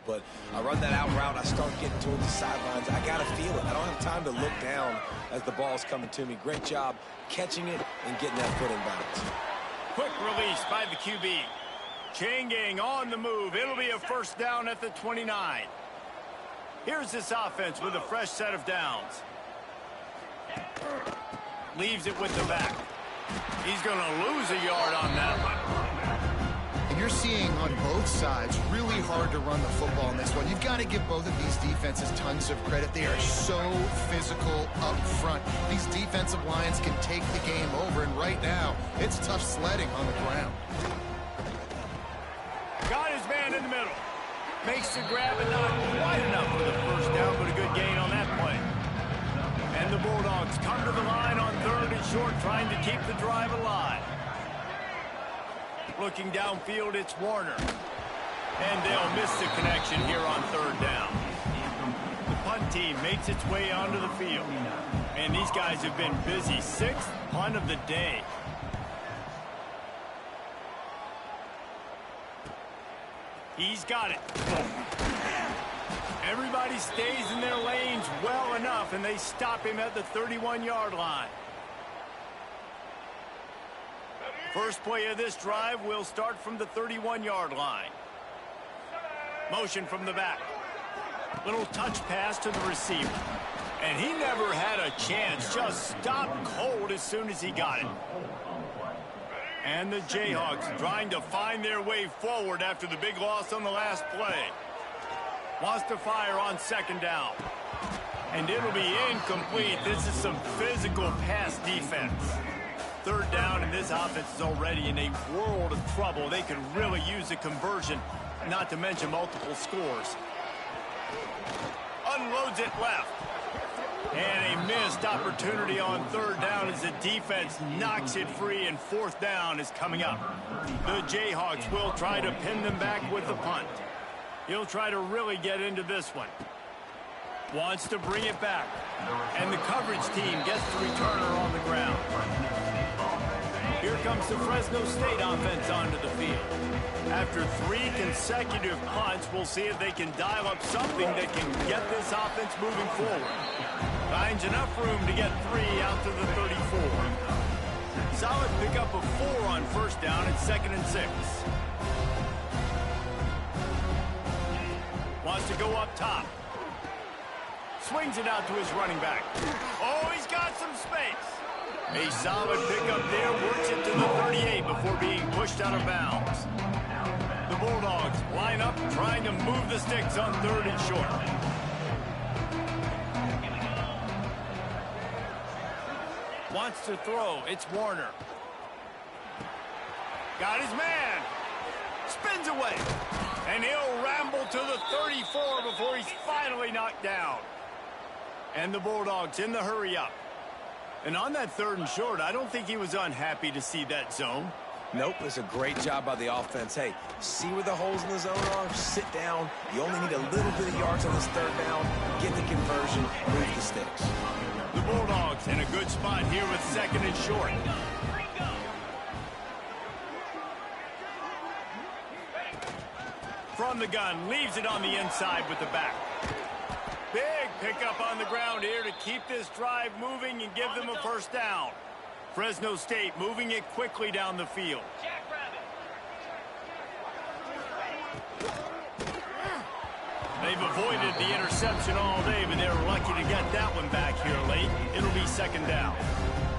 But I run that out route, I start getting towards the sidelines. I got to feel it. I don't have time to look down as the ball's coming to me. Great job catching it and getting that foot in bounds.
Quick release by the QB. Chain gang on the move. It'll be a first down at the 29. Here's this offense with a fresh set of downs. Leaves it with the back. He's going to lose a yard on that one.
And you're seeing on both sides really hard to run the football in this one. You've got to give both of these defenses tons of credit. They are so physical up front. These defensive lines can take the game over, and right now, it's tough sledding on the ground.
Got his man in the middle. Makes the grab and not quite enough for the first down, but a good gain on that play. And the Bulldogs come to the line on 3rd and short, trying to keep the drive alive. Looking downfield, it's Warner. And they'll miss the connection here on 3rd down. The punt team makes its way onto the field. And these guys have been busy. 6th punt of the day. He's got it. Everybody stays in their lanes well enough, and they stop him at the 31-yard line. First play of this drive will start from the 31-yard line. Motion from the back. Little touch pass to the receiver. And he never had a chance. Just stopped cold as soon as he got it. And the Jayhawks trying to find their way forward after the big loss on the last play. Wants to fire on 2nd down. And it'll be incomplete. This is some physical pass defense. 3rd down, and this offense is already in a world of trouble. They could really use a conversion, not to mention multiple scores. Unloads it left. And a missed opportunity on 3rd down as the defense knocks it free, and 4th down is coming up. The Jayhawks will try to pin them back with the punt. He'll try to really get into this one. Wants to bring it back. And the coverage team gets the returner on the ground. Here comes the Fresno State offense onto the field. After 3 consecutive punts, we'll see if they can dial up something that can get this offense moving forward. Finds enough room to get 3 out to the 34. Solid pickup of 4 on first down and 2nd and 6. Wants to go up top. Swings it out to his running back. Oh, he's got some space. A solid pickup there, works it to the 38 before being pushed out of bounds. The Bulldogs line up, trying to move the sticks on 3rd and short. Wants to throw. It's Warner. Got his man. Spins away. And he'll ramble to the 34 before he's finally knocked down. And the Bulldogs in the hurry up. And on that 3rd and short, I don't think he was unhappy to see that zone.
Nope, it's a great job by the offense. Hey, see where the holes in the zone are? Sit down. You only need a little bit of yards on this 3rd down. Get the conversion, move the sticks.
The Bulldogs in a good spot here with 2nd and short. From the gun, leaves it on the inside with the back. Big pickup on the ground here to keep this drive moving and give them a first down. Fresno State moving it quickly down the field. They've avoided the interception all day, but they're lucky to get that one back here late. It'll be 2nd down.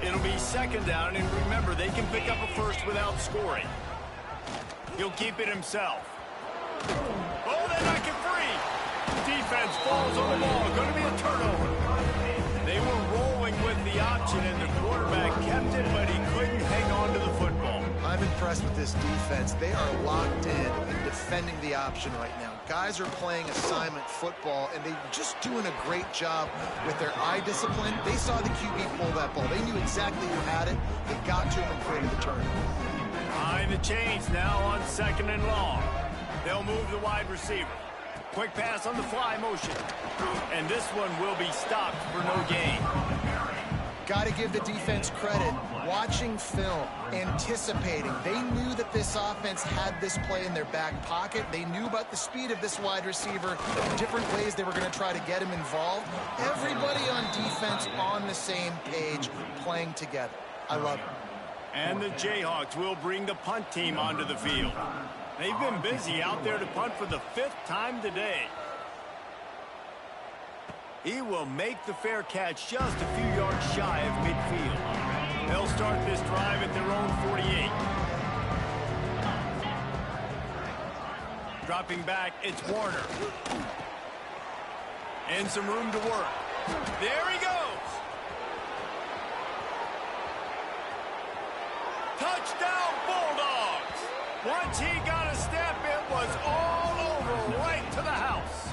It'll be 2nd down, and remember, they can pick up a first without scoring. He'll keep it himself. Oh, they knock it free. Defense falls on the ball. Going to be a turnover. They were rolling with the option, and the quarterback kept it, but he couldn't hang on to the football.
I'm impressed with this defense. They are locked in defending the option right now. Guys are playing assignment football, and they're just doing a great job with their eye discipline. They saw the QB pull that ball. They knew exactly who had it. They got to him and created the turnover.
Behind the chains now on 2nd and long. They'll move the wide receiver. Quick pass on the fly motion. And this one will be stopped for no gain.
Got to give the defense credit. Watching film, anticipating. They knew that this offense had this play in their back pocket. They knew about the speed of this wide receiver, different ways they were going to try to get him involved. Everybody on defense on the same page, playing together. I love it.
And the Jayhawks will bring the punt team onto the field. They've been busy out there to punt for the 5th time today. He will make the fair catch just a few yards shy of midfield. They'll start this drive at their own 48. Dropping back, it's Warner. And some room to work. There he goes. Touchdown, Bulldogs. Once he got a step, it was all over, right to the house.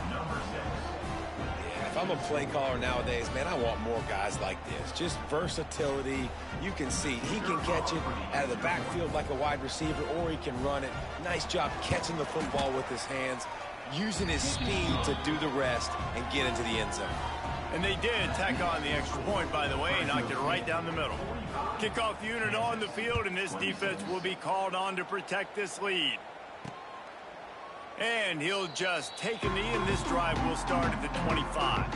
If I'm a play caller nowadays, man, I want more guys like this. Just versatility. You can see he can catch it out of the backfield like a wide receiver, or he can run it. Nice job catching the football with his hands, using his speed to do the rest and get into the end zone.
And they did tack on the extra point, by the way, knocked it right down the middle. Kickoff unit on the field, and this defense will be called on to protect this lead. And he'll just take a knee, and this drive will start at the 25.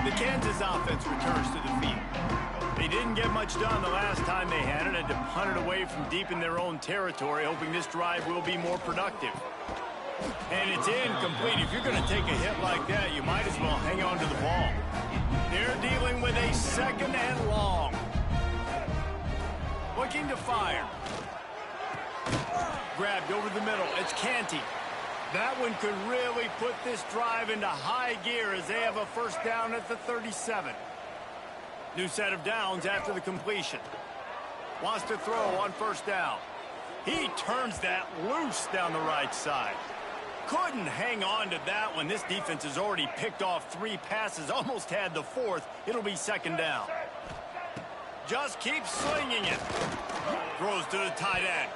The Kansas offense returns to the field. They didn't get much done the last time they had it, and to punt it away from deep in their own territory, hoping this drive will be more productive. And it's incomplete. If you're going to take a hit like that, you might as well hang on to the ball. They're dealing with a 2nd and long. Looking to fire. Grabbed over the middle. It's Canty. That one could really put this drive into high gear as they have a first down at the 37. New set of downs after the completion. Wants to throw on first down. He turns that loose down the right side. Couldn't hang on to that one. This defense has already picked off 3 passes, almost had the 4th. It'll be 2nd down. Just keeps slinging it. Throws to the tight end.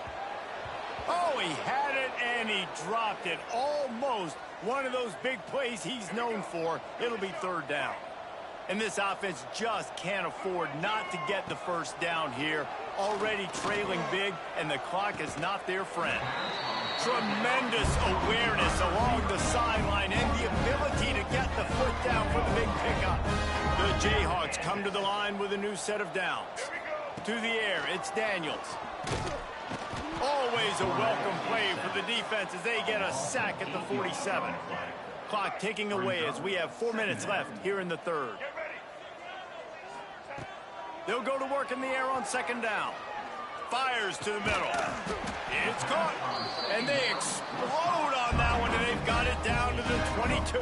Oh, he had it and he dropped it. Almost one of those big plays he's known for. It'll be 3rd down. And this offense just can't afford not to get the first down here. already trailing big, and the clock is not their friend. Tremendous awareness along the sideline and the ability to get the foot down for the big pickup. The Jayhawks come to the line with a new set of downs. To the air, it's Daniels. Always a welcome play for the defense as they get a sack at the 47. Clock ticking away as we have 4 minutes left here in the third. They'll go to work in the air on second down. Fires to the middle. It's caught. And they explode on that one, and they've got it down to the 22.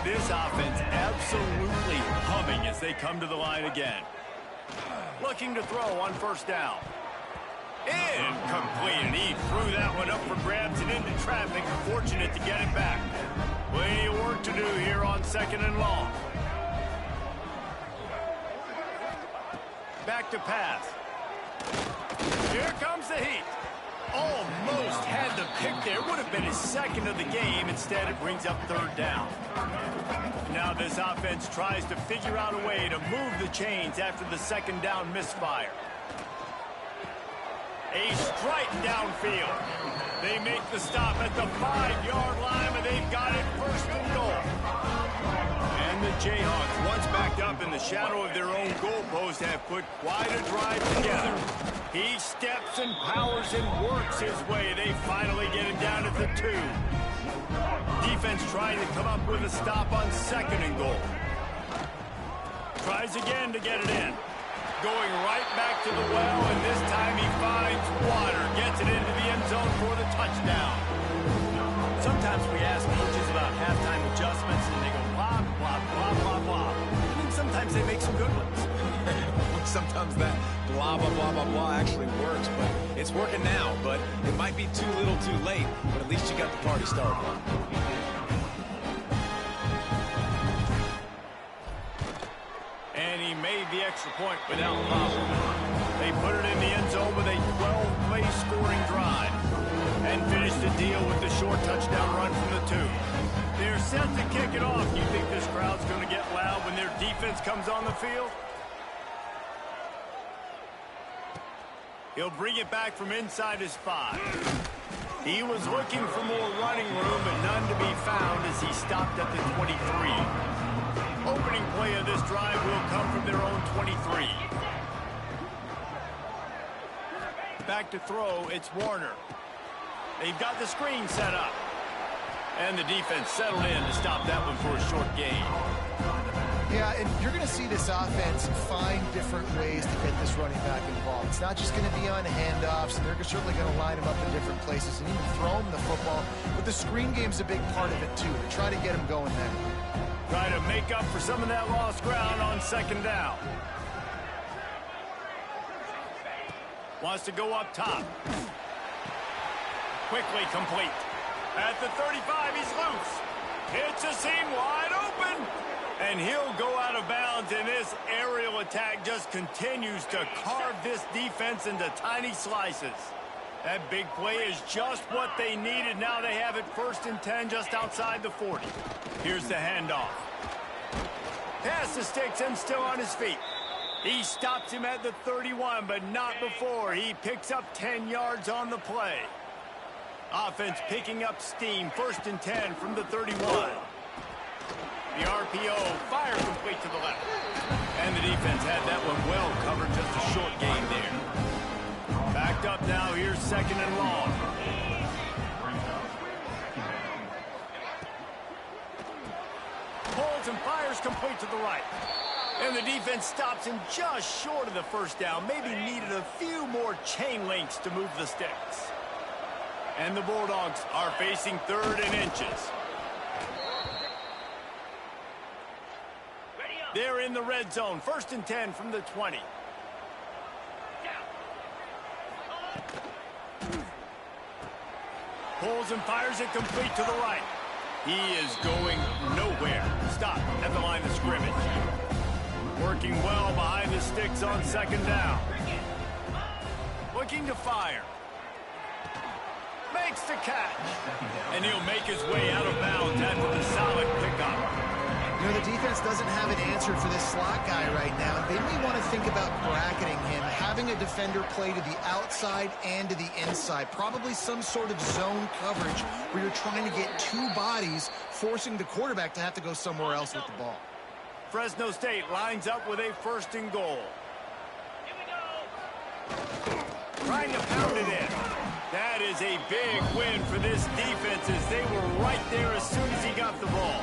This offense absolutely humming as they come to the line again. Looking to throw on first down. Incomplete, and he threw that one up for grabs and into traffic. Fortunate to get it back. Plenty of work to do here on second and long. Back to pass. Here comes the heat. Almost had the pick there. Would have been his second of the game. Instead, it brings up third down. Now this offense tries to figure out a way to move the chains after the second down misfire. A strike downfield. They make the stop at the 5-yard line, but they've got it first and goal. And the Jayhawks, once backed up in the shadow of their own goalpost, have put quite a drive together. He steps and powers and works his way. They finally get it down at the 2. Defense trying to come up with a stop on second and goal. Tries again to get it in. Going right back to the well, and this time he finds water. Gets it into the end zone for the touchdown. Sometimes we ask coaches about halftime adjustments, and they go blah, blah, blah, blah, blah. And then sometimes they make some good ones.
Sometimes that blah, blah, blah, blah, blah actually works, but it's working now. But it might be too little too late, but at least you got the party started.
And he made the extra point without problem. They put it in the end zone with a 12-play scoring drive and finished the deal with the short touchdown run from the 2. They're set to kick it off. You think this crowd's going to get loud when their defense comes on the field? He'll bring it back from inside his 5. He was looking for more running room, but none to be found as he stopped at the 23. Opening play of this drive will come from their own 23. Back to throw, it's Warner. They've got the screen set up. And the defense settled in to stop that one for a short gain.
Yeah, and you're going to see this offense find different ways to get this running back involved. It's not just going to be on handoffs, and they're certainly going to line him up in different places and even throw him the football. But the screen game's a big part of it, too. They try to get him going there.
Try to make up for some of that lost ground on second down. Wants to go up top. Quickly complete. At the 35, he's loose. Hits a seam wide open. And he'll go out of bounds, and this aerial attack just continues to carve this defense into tiny slices. That big play is just what they needed. Now they have it 1st and 10 just outside the 40. Here's the handoff. Pass the sticks and still on his feet. He stops him at the 31, but not before. He picks up 10 yards on the play. Offense picking up steam. 1st and 10 from the 31. The RPO, fire complete to the left. And the defense had that one well covered, just a short gain there. Backed up now, here's second and long. Pulls and fires complete to the right. And the defense stops him just short of the first down. Maybe needed a few more chain links to move the sticks. And the Bulldogs are facing 3rd and inches. They're in the red zone. 1st and 10 from the 20. Pulls and fires it complete to the right. He is going nowhere. Stop at the line of scrimmage. Working well behind the sticks on second down. Looking to fire. Makes the catch. And he'll make his way out of bounds after the solid pickup.
You know, the defense doesn't have an answer for this slot guy right now. They may want to think about bracketing him, having a defender play to the outside and to the inside. Probably some sort of zone coverage where you're trying to get two bodies, forcing the quarterback to have to go somewhere else with the ball.
Fresno State lines up with a 1st and goal. Trying to pound it in. That is a big win for this defense as they were right there as soon as he got the ball.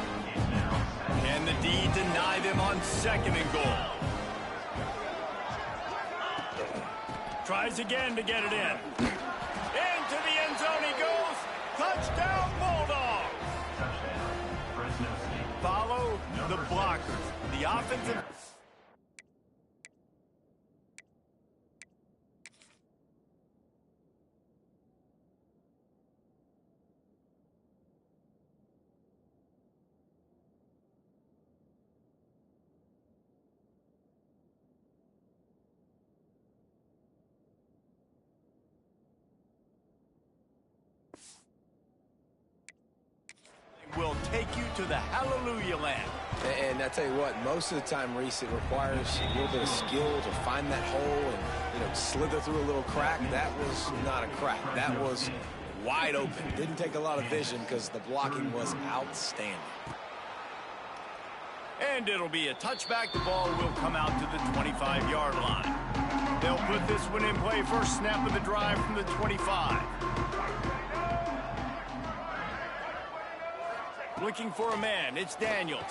And the D deny them on 2nd and goal. Tries again to get it in. Into the end zone he goes. Touchdown Bulldogs. Follow the blockers. The offensive... will take you to the hallelujah land.
And I tell you what, most of the time, Reese, it requires a little bit of skill to find that hole and, you know, slither through a little crack. That was not a crack. That was wide open. Didn't take a lot of vision because the blocking was outstanding.
And it'll be a touchback. The ball will come out to the 25-yard line. They'll put this one in play. First snap of the drive from the 25. Looking for a man. It's Daniels.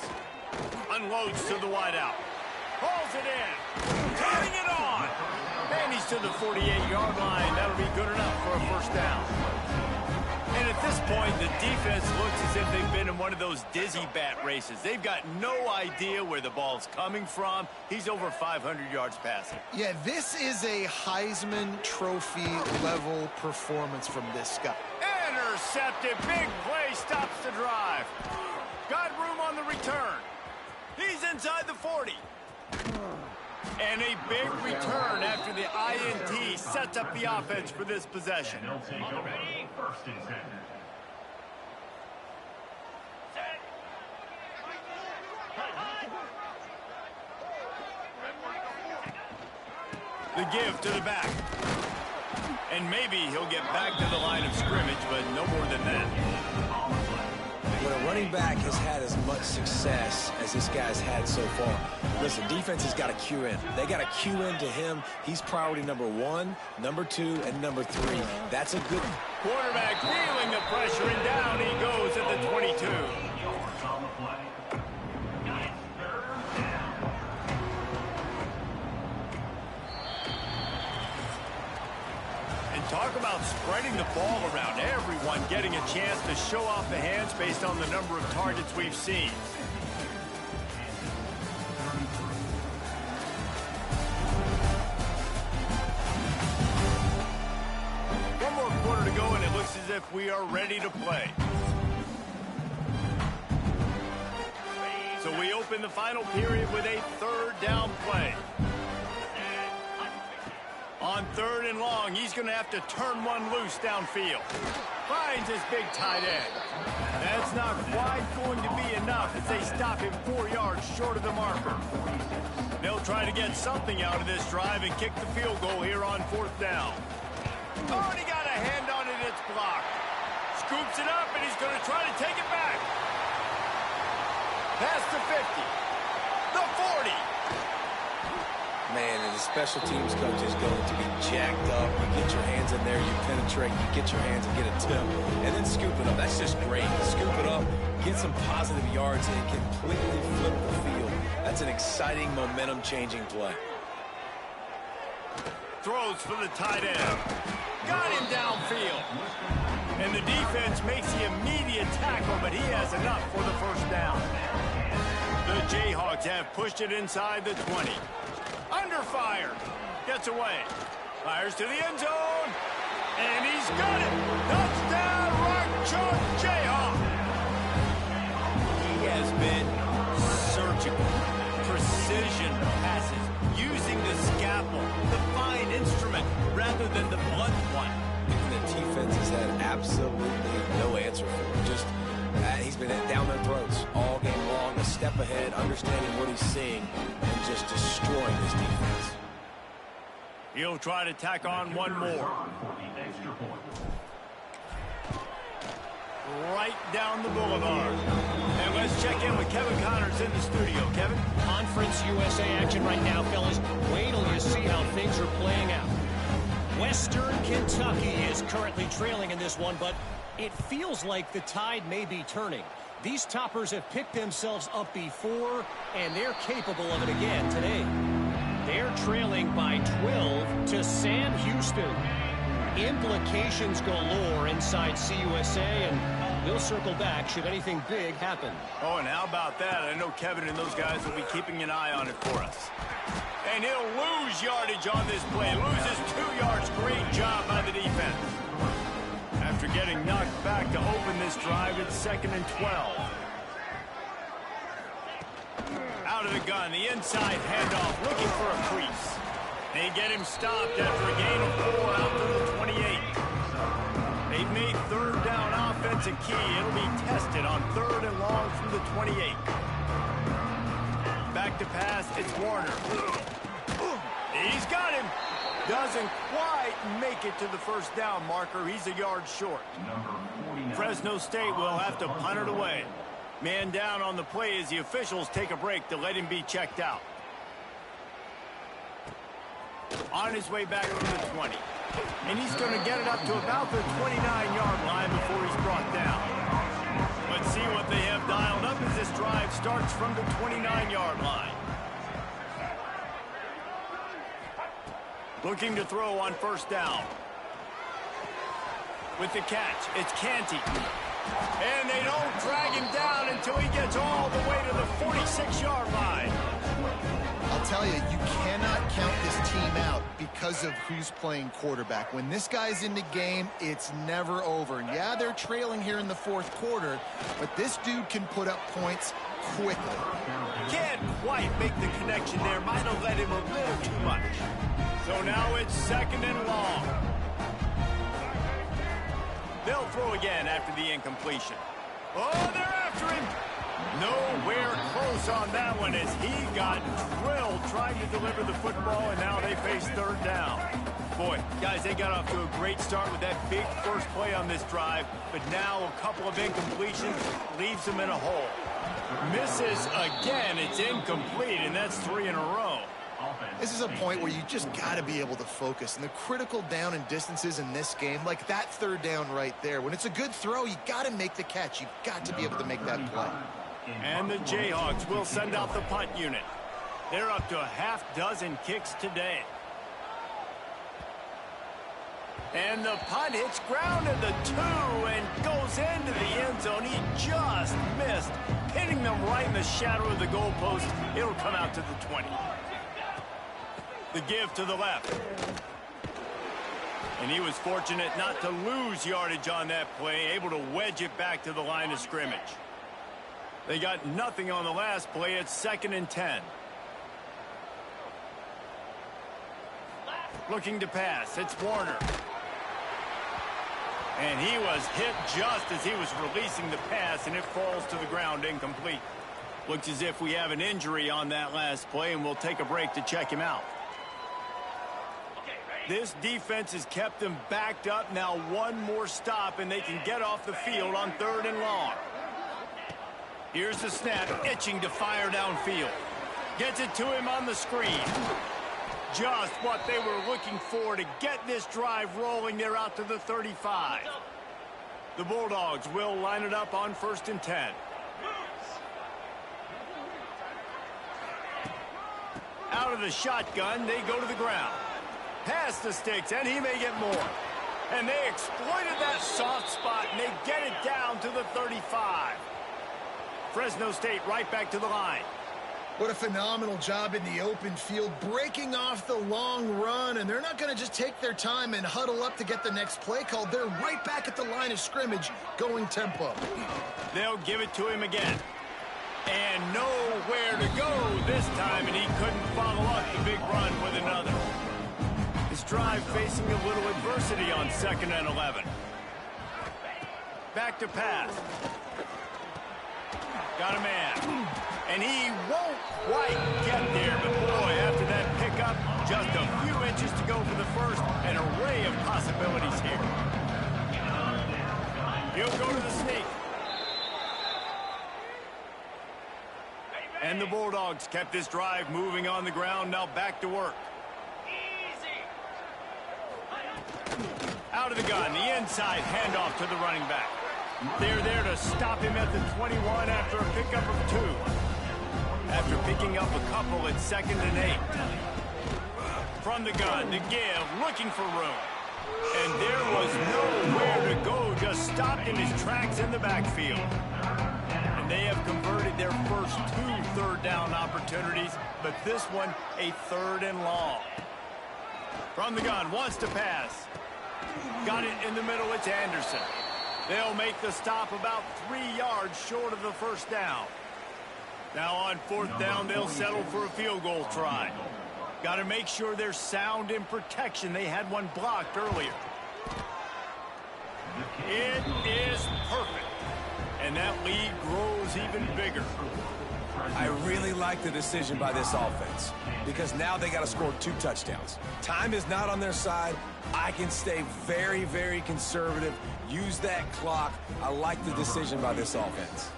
Unloads to the wideout. Hauls it in. Turning it on. And he's to the 48-yard line. That'll be good enough for a 1st down. And at this point, the defense looks as if they've been in one of those dizzy bat races. They've got no idea where the ball's coming from. He's over 500 yards passing.
Yeah, this is a Heisman Trophy level performance from this guy.
Intercepted. Big play stops the drive. Got room on the return. He's inside the 40. And a big return after the INT sets up the offense for this possession. The give to the back. And maybe he'll get back to the line of scrimmage, but no more than that.
When a running back has had as much success as this guy's had so far, listen, defense has got to cue in. They got to cue in to him. He's priority number 1, number 2, and number 3. That's a good...
Quarterback feeling the pressure, and down he goes at the 22. Talk about spreading the ball around. Everyone getting a chance to show off the hands based on the number of targets we've seen. One more quarter to go, and it looks as if we are ready to play. So we open the final period with a 3rd down play. On 3rd and long, he's going to have to turn one loose downfield. Finds his big tight end. That's not quite going to be enough as they stop him 4 yards short of the marker. They'll try to get something out of this drive and kick the field goal here on 4th down. Oh, and he got a hand on it. It's blocked. Scoops it up, and he's going to try to take it back. Past the 50. The 40.
Man, and the special teams coach is going to be jacked up. You get your hands in there, you penetrate, you get your hands and get a tip, and then scoop it up. That's just great. Scoop it up, get some positive yards, and completely flip the field. That's an exciting, momentum-changing play.
Throws for the tight end. Got him downfield. And the defense makes the immediate tackle, but he has enough for the 1st down. The Jayhawks have pushed it inside the 20. Under fire. Gets away. Fires to the end zone. And he's got it. Touchdown, Rock Chalk Jayhawk. He has been surgical. Precision passes. Using the scalpel. The fine instrument rather than the blunt one.
And the defense has had absolutely no answer for him. Just, he's been down their throats all game long. A step ahead, understanding what he's seeing, and just destroying his defense.
He'll try to tack on one more. Right down the boulevard. And let's check in with Kevin Connors in the studio. Kevin?
Conference USA action right now, fellas. Wait till you see how things are playing out. Western Kentucky is currently trailing in this one, but it feels like the tide may be turning. These toppers have picked themselves up before, and they're capable of it again today. They're trailing by 12 to Sam Houston. Implications galore inside CUSA, and we'll circle back should anything big happen.
Oh, and how about that? I know Kevin and those guys will be keeping an eye on it for us. And he'll lose yardage on this play. Loses 2 yards. Great job by the defense. After getting knocked back to open this drive, it's 2nd and 12. Out of the gun, the inside handoff, looking for a crease. They get him stopped after a gain of 4 out to the 28. They've made 3rd down offense a key. It'll be tested on 3rd and long from the 28. Back to pass, it's Warner. He's got him. Doesn't quite make it to the 1st down marker. He's a yard short. Fresno State will have to punt it away. Man down on the play as the officials take a break to let him be checked out. On his way back to the 20. And he's going to get it up to about the 29-yard line before he's brought down. Let's see what they have dialed up as this drive starts from the 29-yard line. Looking to throw on 1st down. With the catch, it's Canty. And they don't drag him down until he gets all the way to the 46-yard line.
I'll tell you, you cannot count this team out because of who's playing quarterback. When this guy's in the game, it's never over. Yeah, they're trailing here in the 4th quarter, but this dude can put up points quickly.
Can't quite make the connection there. Might have let him a little too much. So now it's 2nd and long. They'll throw again after the incompletion. Oh, they're after him. Nowhere close on that one as he got drilled trying to deliver the football, and now they face 3rd down. Boy, guys, they got off to a great start with that big first play on this drive, but now a couple of incompletions leaves them in a hole. Misses again. It's incomplete, and that's 3 in a row.
This is a point where you just got to be able to focus. And the critical down and distances in this game, like that 3rd down right there, when it's a good throw, you got to make the catch. You've got to be able to make that play.
And the Jayhawks will send out the punt unit. They're up to a half-dozen kicks today. And the punt hits ground at the 2 and goes into the end zone. He just missed, hitting them right in the shadow of the goalpost. It'll come out to the 20. The give to the left. And he was fortunate not to lose yardage on that play, able to wedge it back to the line of scrimmage. They got nothing on the last play. It's 2nd and 10. Looking to pass. It's Warner. And he was hit just as he was releasing the pass, and it falls to the ground incomplete. Looks as if we have an injury on that last play, and we'll take a break to check him out. This defense has kept them backed up. Now one more stop, and they can get off the field on 3rd and long. Here's the snap, itching to fire downfield. Gets it to him on the screen. Just what they were looking for to get this drive rolling. They're out to the 35. The Bulldogs will line it up on 1st and 10. Out of the shotgun, they go to the ground. Past the sticks, and he may get more. And they exploited that soft spot, and they get it down to the 35. Fresno State right back to the line.
What a phenomenal job in the open field, breaking off the long run, and they're not going to just take their time and huddle up to get the next play called. They're right back at the line of scrimmage, going tempo.
They'll give it to him again. And nowhere to go this time, and he couldn't follow up the big run with another. His drive facing a little adversity on 2nd and 11. Back to pass. Got a man. And he won't quite get there, but boy, after that pickup, just a few inches to go for the first. An array of possibilities here. He'll go to the sneak. And the Bulldogs kept this drive moving on the ground. Now back to work. Out of the gun, the inside handoff to the running back. They're there to stop him at the 21 after a pickup of 2. After picking up a couple at 2nd and 8. From the gun, the give, looking for room. And there was nowhere to go, just stopped in his tracks in the backfield. And they have converted their first 2 third-down opportunities, but this one a 3rd and long. From the gun, wants to pass. Got it in the middle, it's Anderson. They'll make the stop about 3 yards short of the first down. Now on 4th down, they'll settle for a field goal try. Got to make sure they're sound in protection. They had one blocked earlier. It is perfect. And that lead grows even bigger.
I really like the decision by this offense because now they got to score 2 touchdowns. Time is not on their side. I can stay very, very conservative. Use that clock. I like the decision by this offense.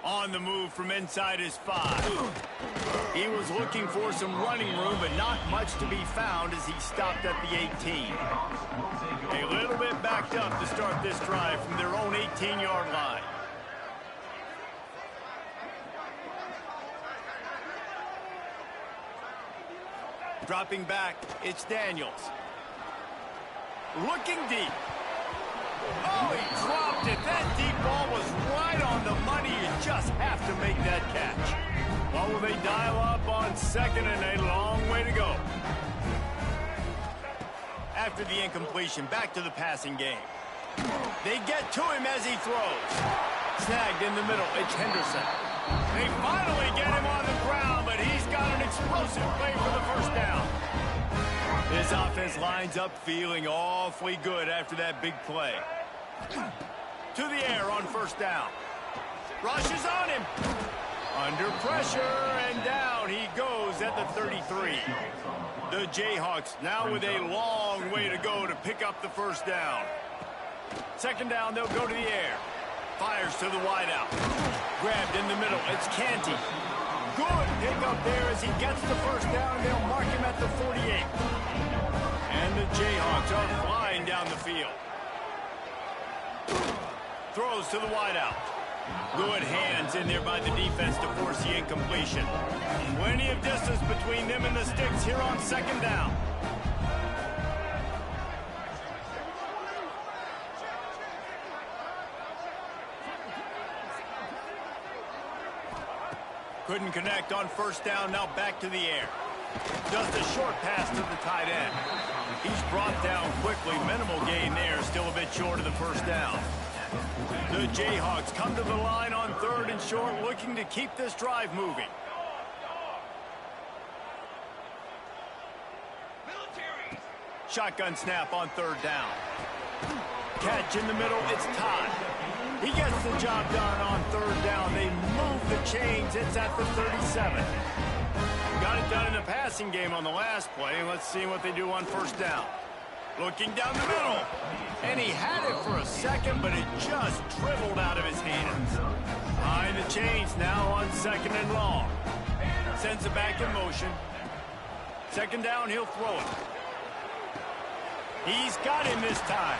On the move from inside his 5. He was looking for some running room, but not much to be found as he stopped at the 18. A little bit backed up to start this drive from their own 18-yard line. Dropping back, it's Daniels. Looking deep. Oh, he dropped it. That deep ball was right on the money. You just have to make that catch. What will they dial up on 2nd and a long way to go? After the incompletion, back to the passing game. They get to him as he throws. Snagged in the middle, it's Henderson. They finally get him on the ground, but he's got an explosive play for the first down. This offense lines up feeling awfully good after that big play. To the air on 1st down. Rushes on him. Under pressure, and down he goes at the 33. The Jayhawks now with a long way to go to pick up the 1st down. 2nd down, they'll go to the air. Fires to the wideout. Grabbed in the middle, it's Canty. Good pick up there as he gets the 1st down, and they'll mark him at the 48. And the Jayhawks are flying down the field. Throws to the wideout. Good hands in there by the defense to force the incompletion. Plenty of distance between them and the sticks here on 2nd down. Couldn't connect on 1st down, now back to the air. Just a short pass to the tight end. He's brought down quickly. Minimal gain there, still a bit short of the 1st down. The Jayhawks come to the line on 3rd and short, looking to keep this drive moving. Shotgun snap on 3rd down. Catch in the middle, it's Todd. He gets the job done on 3rd down. They move the chains, it's at the 37. Got it done in the passing game on the last play. Let's see what they do on 1st down. Looking down the middle. And he had it for a second, but it just dribbled out of his hands. Behind the chains now on 2nd and long. Sends it back in motion. 2nd down, he'll throw it. He's got him this time.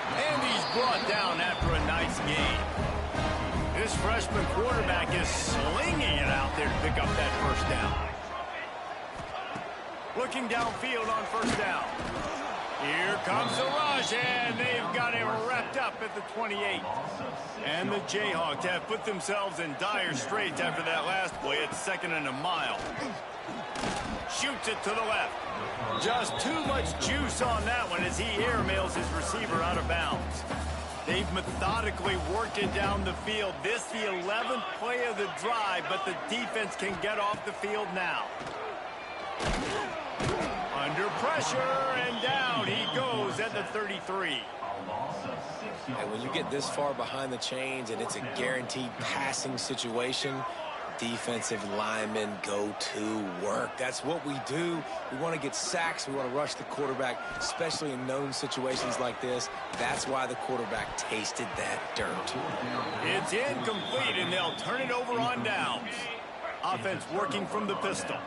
And he's brought down after a nice gain. This freshman quarterback is slinging it out there to pick up that 1st down. Looking downfield on 1st down. Here comes the rush, and they've got him wrapped up at the 28. And the Jayhawks have put themselves in dire straits after that last play. It's 2nd and a mile. Shoots it to the left. Just too much juice on that one as he airmails his receiver out of bounds. They've methodically worked it down the field. This the 11th play of the drive, but the defense can get off the field now. Under pressure, and down he goes at the 33.
And when you get this far behind the chains and it's a guaranteed passing situation, defensive linemen go to work. That's what we do. We want to get sacks. We want to rush the quarterback, especially in known situations like this. That's why the quarterback tasted that dirt.
It's incomplete, and they'll turn it over on downs. Offense working from the pistol.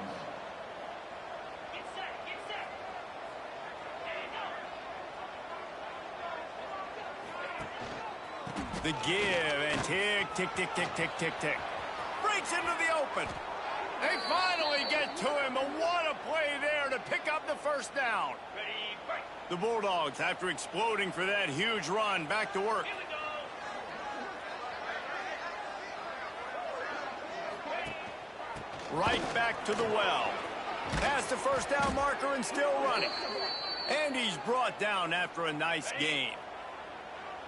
The give, and tick, tick, tick, tick, tick, tick, tick. Breaks into the open. They finally get to him, and what a play there to pick up the first down. The Bulldogs, after exploding for that huge run, back to work. Right back to the well. Past the first down marker and still running. And he's brought down after a nice gain.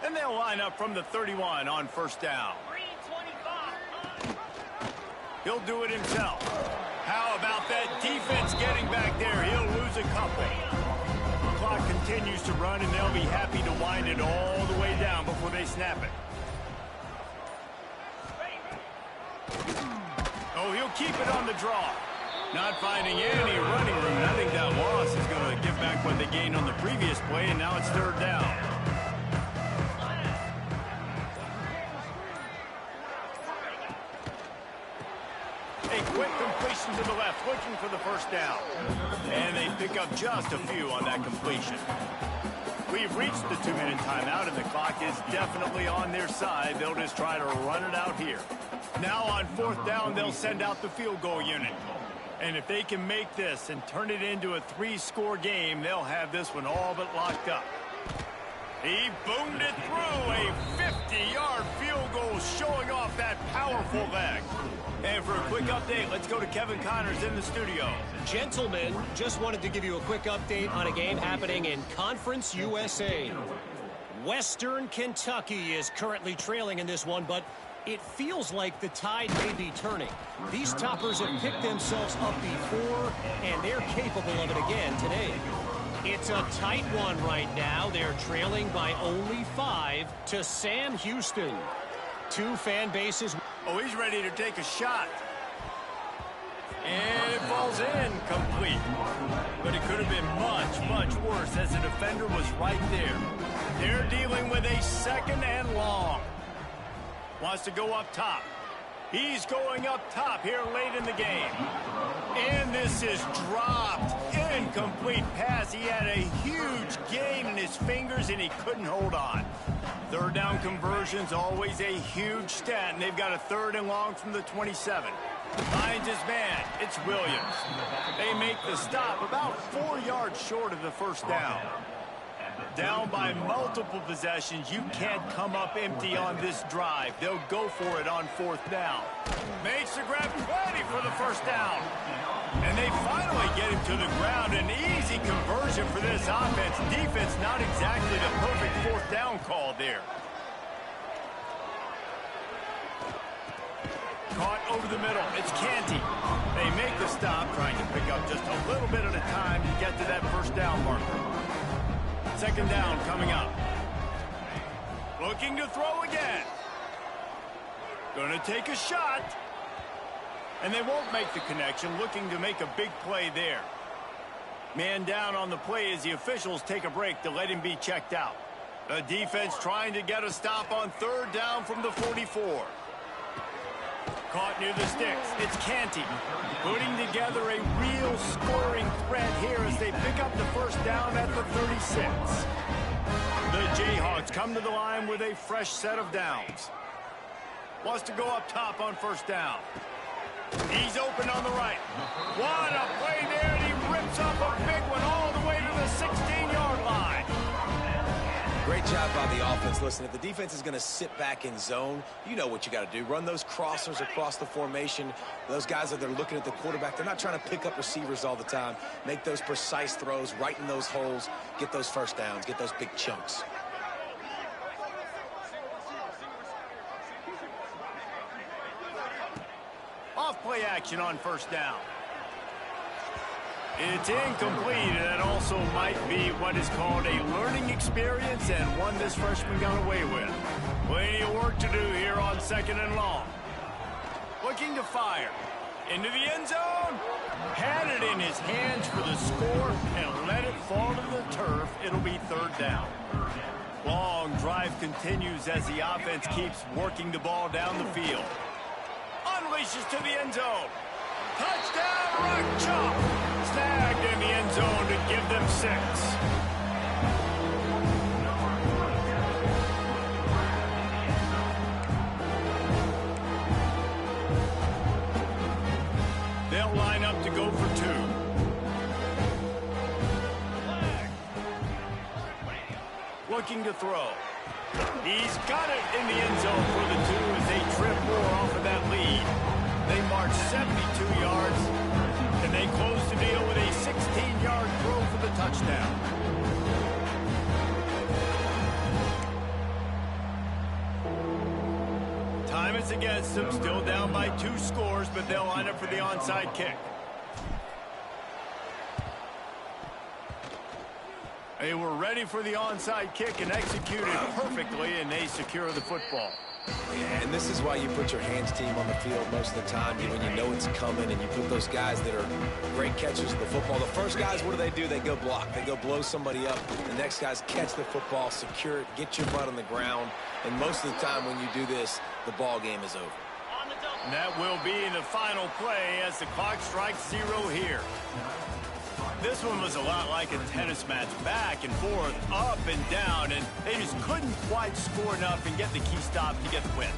And they'll line up from the 31 on first down. He'll do it himself. How about that defense getting back there? He'll lose a couple. The clock continues to run, and they'll be happy to wind it all the way down before they snap it. Oh, he'll keep it on the draw. Not finding any running room. And I think that loss is going to give back what they gained on the previous play, and now it's third down. A quick completion to the left, looking for the first down. And they pick up just a few on that completion. We've reached the 2-minute timeout, and the clock is definitely on their side. They'll just try to run it out here. Now on fourth down, they'll send out the field goal unit. And if they can make this and turn it into a 3-score game, they'll have this one all but locked up. He boomed it through. A 50-yard field goal showing off that powerful leg. And for a quick update, let's go to Kevin Connors in the studio.
Gentlemen, just wanted to give you a quick update on a game happening in Conference USA. Western Kentucky is currently trailing in this one, but it feels like the tide may be turning. These toppers have picked themselves up before, and they're capable of it again today. It's a tight one right now. They're trailing by only 5 to Sam Houston. Two fan bases.
Oh, he's ready to take a shot. And it falls in complete. But it could have been much, much worse as the defender was right there. They're dealing with a second and long. Wants to go up top. He's going up top here late in the game. And this is dropped. Incomplete pass. He had a huge gain in his fingers, and he couldn't hold on. Third down conversion's always a huge stat, and they've got a third and long from the 27. Finds his man. It's Williams. They make the stop about 4 yards short of the first down. Down by multiple possessions, you can't come up empty on this drive. They'll go for it on fourth down. Makes the grab, plenty for the first down. And they finally get him to the ground. An easy conversion for this offense. Defense not exactly the perfect fourth down call there. Caught over the middle. It's Canty. They make the stop, trying to pick up just a little bit at a time to get to that first down marker. Second down coming up. Looking to throw again. Going to take a shot. And they won't make the connection, looking to make a big play there. Man down on the play as the officials take a break to let him be checked out. The defense trying to get a stop on third down from the 44. Caught near the sticks. It's Canty putting together a real scoring threat here as they pick up the first down at the 36. The Jayhawks come to the line with a fresh set of downs. Wants to go up top on first down. He's open on the right. What a play there, and he rips up a big one all the way to the 16-yard line.
Great job by the offense. Listen, if the defense is going to sit back in zone, you know what you got to do. Run those crossers across the formation. Those guys that they're looking at the quarterback, they're not trying to pick up receivers all the time. Make those precise throws right in those holes. Get those first downs. Get those big chunks.
Off play action on first down. It's incomplete, and that also might be what is called a learning experience and one this freshman got away with. Plenty of work to do here on 2nd and long. Looking to fire. Into the end zone. Had it in his hands for the score and let it fall to the turf. It'll be 3rd down. Long drive continues as the offense keeps working the ball down the field. Unleashes to the end zone. Touchdown, Rock Chop. Snagged in the end zone to give them 6. They'll line up to go for 2. Looking to throw. He's got it in the end zone for the 2 as they trip more off of that lead. They march 72 yards, and they close the deal with a 16-yard throw for the touchdown. Time is against them, still down by 2 scores, but they'll line up for the onside kick. They were ready for the onside kick and executed perfectly, and they secure the football.
Yeah, and this is why you put your hands team on the field most of the time, when you know it's coming, and you put those guys that are great catchers of the football. The first guys, what do? They go block. They go blow somebody up. The next guys catch the football, secure it, get your butt on the ground. And most of the time when you do this, the ball game is over.
And that will be the final play as the clock strikes 0 here. This one was a lot like a tennis match, back and forth, up and down, and they just couldn't quite score enough and get the key stop to get the win.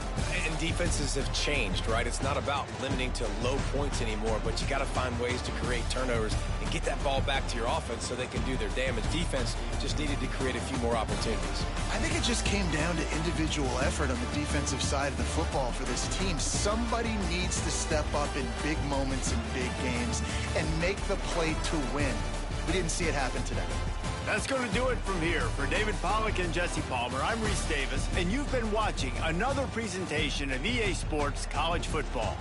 And defenses have changed, right? It's not about limiting to low points anymore, but you got to find ways to create turnovers and get that ball back to your offense so they can do their damage. Defense just needed to create a few more opportunities.
I think it just came down to individual effort on the defensive side of the football for this team. Somebody needs to step up in big moments in big games and make the play to win. We didn't see it happen today.
That's going to do it from here. For David Pollack and Jesse Palmer, I'm Reese Davis, and you've been watching another presentation of EA Sports College Football.